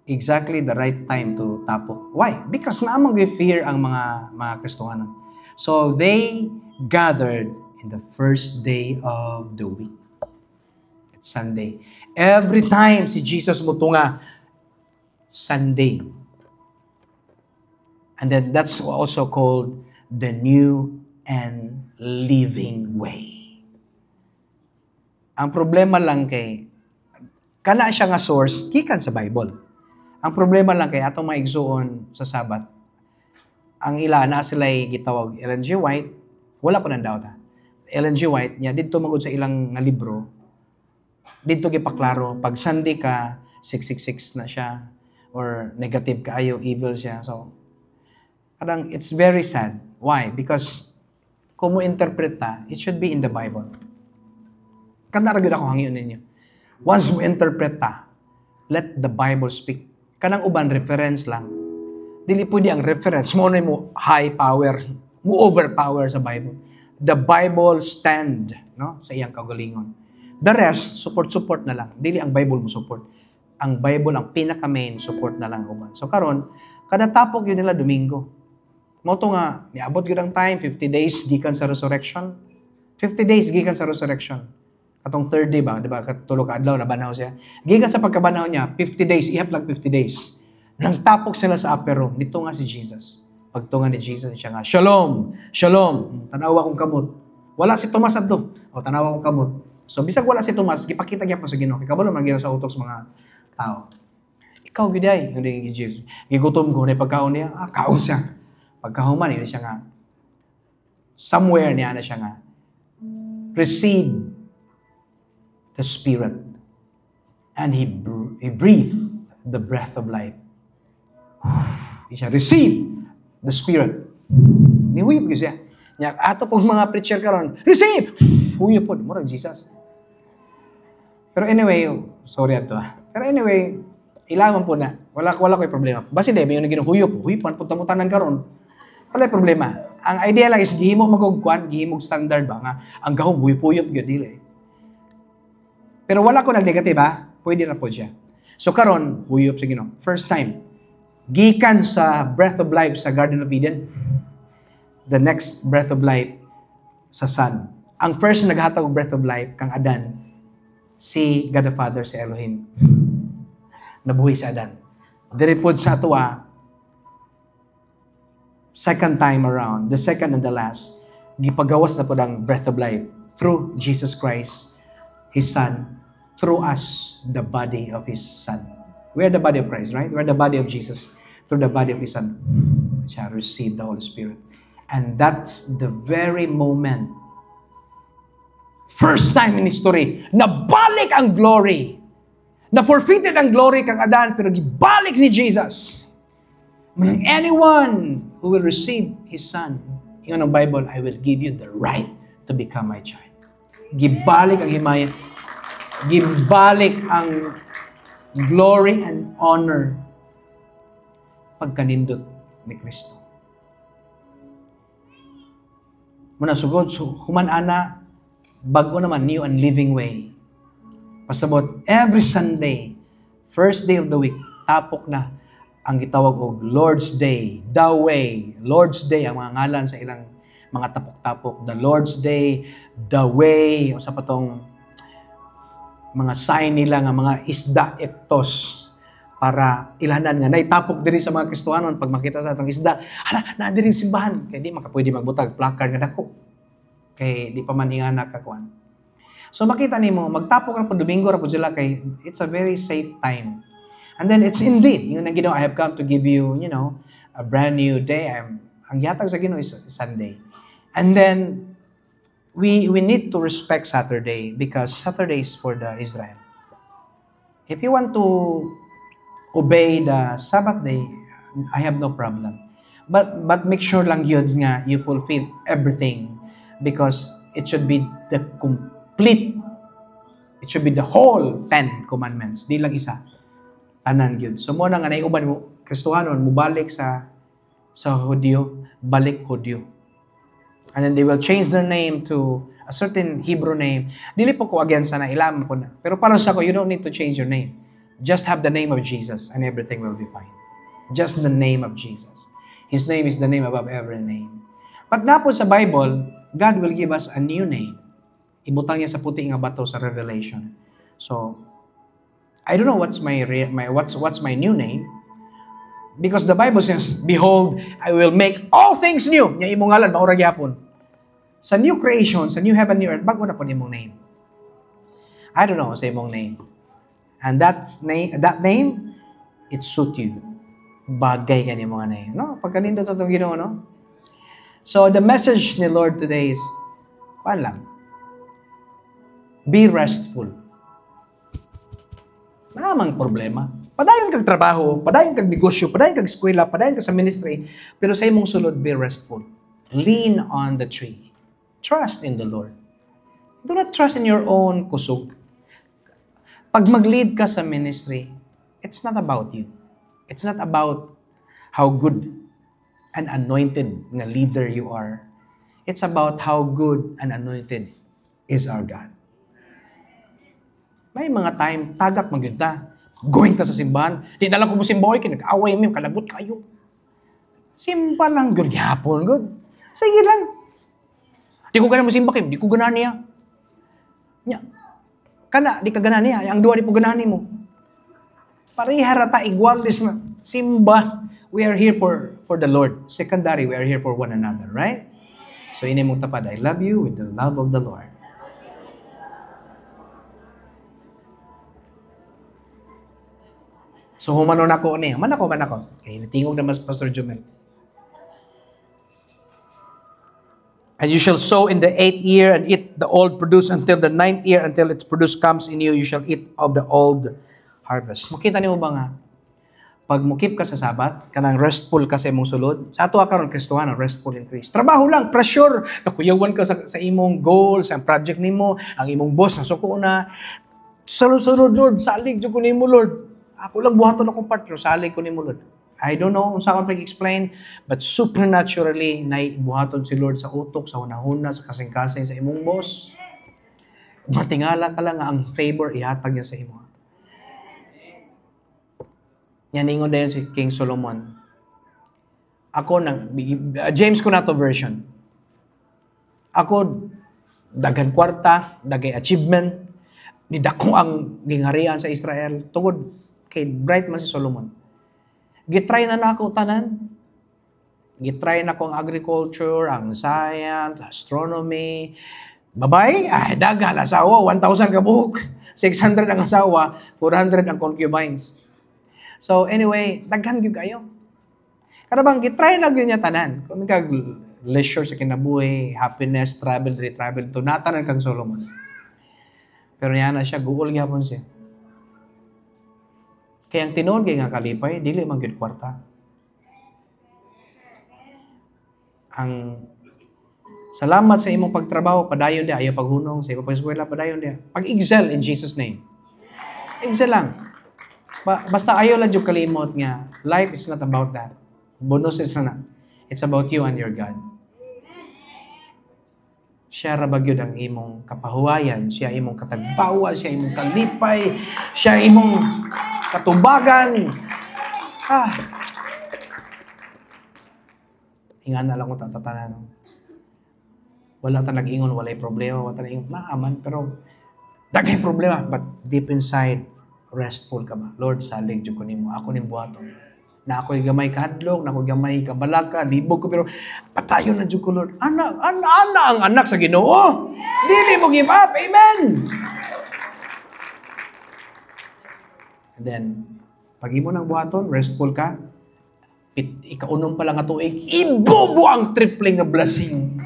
Exactly the right time to tapok. Why? Because naamang fear ang mga Kristohanon. So they gathered in the first day of the week. It's Sunday. Every time si Jesus mutunga, Sunday. And then that's also called the new and living way. Ang problema lang kay, kana siya nga source, gikan sa Bible. Ang problema lang kay atong maigsuon sa Sabat, ang ila na sila'y gitawag Ellen G. White, wala ko nang doubt ha. Ellen G. White, niya, dito magod sa ilang nga libro, dito gipaklaro, pag Sunday ka, 666 na siya, or negative ka ayo, evil siya. So, kadang it's very sad. Why? Because kung mo interpret ta, it should be in the Bible. Kanaragod ako hangyon ninyo. Once mo interpret ta, let the Bible speak. Kanang uban reference lang. Dili pwede ang reference mo na mo high power, mo overpower sa Bible. The Bible stand, no, sa iyang kaugalingon. The rest support na lang. Dili ang Bible mo support. Ang Bible ang pinaka main support na lang uban. So karon, kada tapok yun nila Domingo. Mo to nga niabot gyud ang time 50 days gikan sa resurrection. 50 days gikan sa resurrection. Katong third day ba, di ba? Tulo ka adlaw na banaw siya. Gikan sa pagkabanaw niya, 50 days, ihap lang 50 days. Nang tapok sila sa upper room, nito nga si Jesus. Pagtunga ni Jesus, siya nga, Shalom! Shalom! Tanawa kong kamot. Wala si Tomas adto. O, tanawa kong kamot. So, bisag wala si Tomas, gipakita niya pa sa Ginoo. Kabalo man gina sa utok sa mga tao. Ikaw, giday. Hindi Jesus. Gigutom ko na pagkaon niya. Kaon siya. Pagkahuman, yun siya nga. Somewhere niya na siya nga. Receive the Spirit. And He breathed the breath of life. He siya, receive the Spirit. Nihuyop ko siya. Ato pong mga preacher karon, receive! Huyop po, murag Jesus. Pero anyway, sorry ato Pero anyway, ilaman po na. Wala ko problema. Basta hindi, may yung huyop. Huyopan, punta-mutanan karon. Wala problema. Ang idea lang is, gihimog magugkuan, gihimog standard ba nga. Ang gahong huyop-huyop, yun dili. Pero wala ko nag-negative ha. Pwede na po siya. So karon, huyop sa Ginoo. First time. Gikan sa breath of life sa Garden of Eden. The next breath of life sa Son. Ang first naghatag og breath of life kang Adan, si God the Father, si Elohim. Nabuhi si Adan. Diripod sa atua, second time around, the second and the last, gipagawas na po ang breath of life through Jesus Christ, His Son, through us, the body of His Son. We are the body of Christ, right? We are the body of Jesus through the body of His Son. Shall receive the Holy Spirit. And that's the very moment, first time in history, nabalik ang glory. Na-forfeited ang glory kang Adan, pero gibalik ni Jesus. Manang anyone who will receive His Son, yun ang Bible, I will give you the right to become my child. Gibalik ang himaya. Gibalik ang glory and honor pagkanindot ni Kristo. Muna sugod, so human-ana, bago naman, new and living way. Pasabot, every Sunday, first day of the week, tapok na. ang gitawag og Lord's Day, the way, Lord's Day ang mga ngalan sa ilang mga tapok-tapok, the Lord's Day, the way, o sa patong mga sign nila nga mga isda ektos para ilhanan nga naitapok diri sa mga Kristohanon pag makita sa atong isda, na diri simbahan kay di makapwede magbutag placard nga dako. Kay di pa man ingana kakuan. So makita nimo magtapok ra pud Domingo ra pud sila kay it's a very safe time. And then it's indeed, yun ang Ginoo, I have come to give you, a brand new day. Ang yatag sa Ginoo is Sunday. And then we need to respect Saturday because Saturday is for the Israel. If you want to obey the Sabbath day, I have no problem. But make sure lang yun nga you fulfill everything because it should be the complete, it should be the whole 10 commandments. Di lang isa. Tanan yun. So mo na nga naiuban mo, Kristohanon, mubalik sa Hudyo, balik Hudyo. And then they will change their name to a certain Hebrew name. Dili po ko against na ilam ko na. Pero para sa ko, you don't need to change your name. Just have the name of Jesus and everything will be fine. Just the name of Jesus. His name is the name above every name. Pag napod sa Bible, God will give us a new name. Ibutang niya sa puti nga bato sa Revelation. So, I don't know what's my new name. Because the Bible says, behold, I will make all things new. Nya imong ngalan, maura gyapon. Sa new creation, sa new heaven, new earth, bago na po imong name. I don't know sa imong name. And that name, it suit you. Bagay ka ni mga name. No? Pagkanindot sa itong Ginoo, no? So, the message ni Lord today is, lang, be restful. Namang problema. Padayon kag trabaho, padayon kag negosyo, padayon kag eskwela, padayon kag sa ministry, pero sa imong sulod, be restful. Lean on the tree. Trust in the Lord. Do not trust in your own kusog. Pag mag-lead ka sa ministry, it's not about you. It's not about how good and anointed nga leader you are. It's about how good and anointed is our God. May mga time, tagak magyud ta. Going ta sa simbahan. Di na lang ko mo simbahoy, kinag-away mo, kalabot kayo. Simba lang, good yapon, good. Sige lang. Di ko gana mo simba, Kim. Di ko gana niya. Kana, di ka gana niya. Ang duwa di po ganahan mo. Pariharata, igualis na. Simba. We are here for the Lord. Secondary, we are here for one another, right? So, ini mong tapad, I love you with the love of the Lord. So, humanon ako niya. Man ako. Kaya natingog naman sa Pastor Jumel. And you shall sow in the 8th year and eat the old produce until the 9th year, until its produce comes in you, you shall eat of the old harvest. Makita niyo ba nga? Pag mukip ka sa Sabat, kanang restful ka sa imong sulod, sa ato karon Kristohanon, restful increase. Trabaho lang, pressure, nakuyawan ka sa imong goals, ang project nimo, ang imong boss nasuko na. Sulod, Lord, salig jud ko nimo, Lord. Ako lang buhaton akong partner, salig ko nimo, Lord. I don't know kung saan ko explain, but supernaturally, naibuhaton si Lord sa utok, sa hunahuna, sa kasing-kasing sa imong boss. Matingala ka lang ang favor ihatag niya sa imo. Yan ingon dayon si King Solomon. Ako James Kunato version. Ako dagan kwarta, dagay achievement, ni dako ang gingharian sa Israel tungod kay bright man si Solomon. Gitry na ako tanan. Gitry na ko ang agriculture, ang science, astronomy. Babay, dagan asawa, 1,000 ka buhok. 600 ang asawa, 400 ang concubines. So anyway, daghan gyud kayo. Kada bang gitry na gyud niya tanan. Kung kag leisure sa kinabuhi, happiness, travel to natanan kang Solomon. Pero niya na siya, guol gyapon siya. Kaya ang tinuod kay nga kalipay, dili man gyud kwarta. Ang salamat sa imong pagtrabaho, padayon di ayo paghunong, sa imong pag-eskwela padayon di. Pag-excel in Jesus name. Excel lang. Basta ayo lang jud kalimot nga life is not about that. Bonus is na. It's about you and your God. Siya ra bagyod ang imong kapahuwayan, siya imong katagbawa, siya imong kalipay, siya imong katubagan. ingana lang ko tatatanan. Wala ta nag-ingon, walay problema, wala ta nag-ingon, naaman, pero daghay problema, but deep inside, restful ka ba? Lord, salig jud ko nimo, ako ning buhaton. Na ako'y gamay kahadlok, na ako'y gamay kabalaka, libog ko, pero patayon na jud ko, Lord. Ana ang anak sa Ginoo. Dili mo give up. Amen. And then, pag imo nang buhaton, restful ka, ikaunom pa lang nga tuig, ibubo ang triple nga blessing.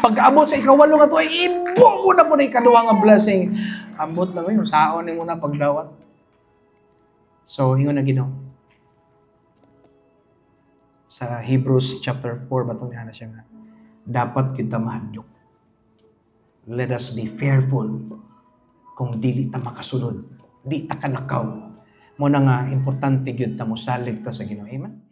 Pag-abot sa ikawalo nga tuig, ibubo na po na ikaduha nga blessing. Ambot lang yun, saon ni mo na pagdawat. So, ingon na Ginoo. Sa Hebrews chapter 4, batong niya na siya nga, dapat kita mahadlok. Let us be fearful kung dili ta makasunod, di ta kanakaw. Mo na nga, importante gyud ta mo salig ta sa Ginoo. Amen?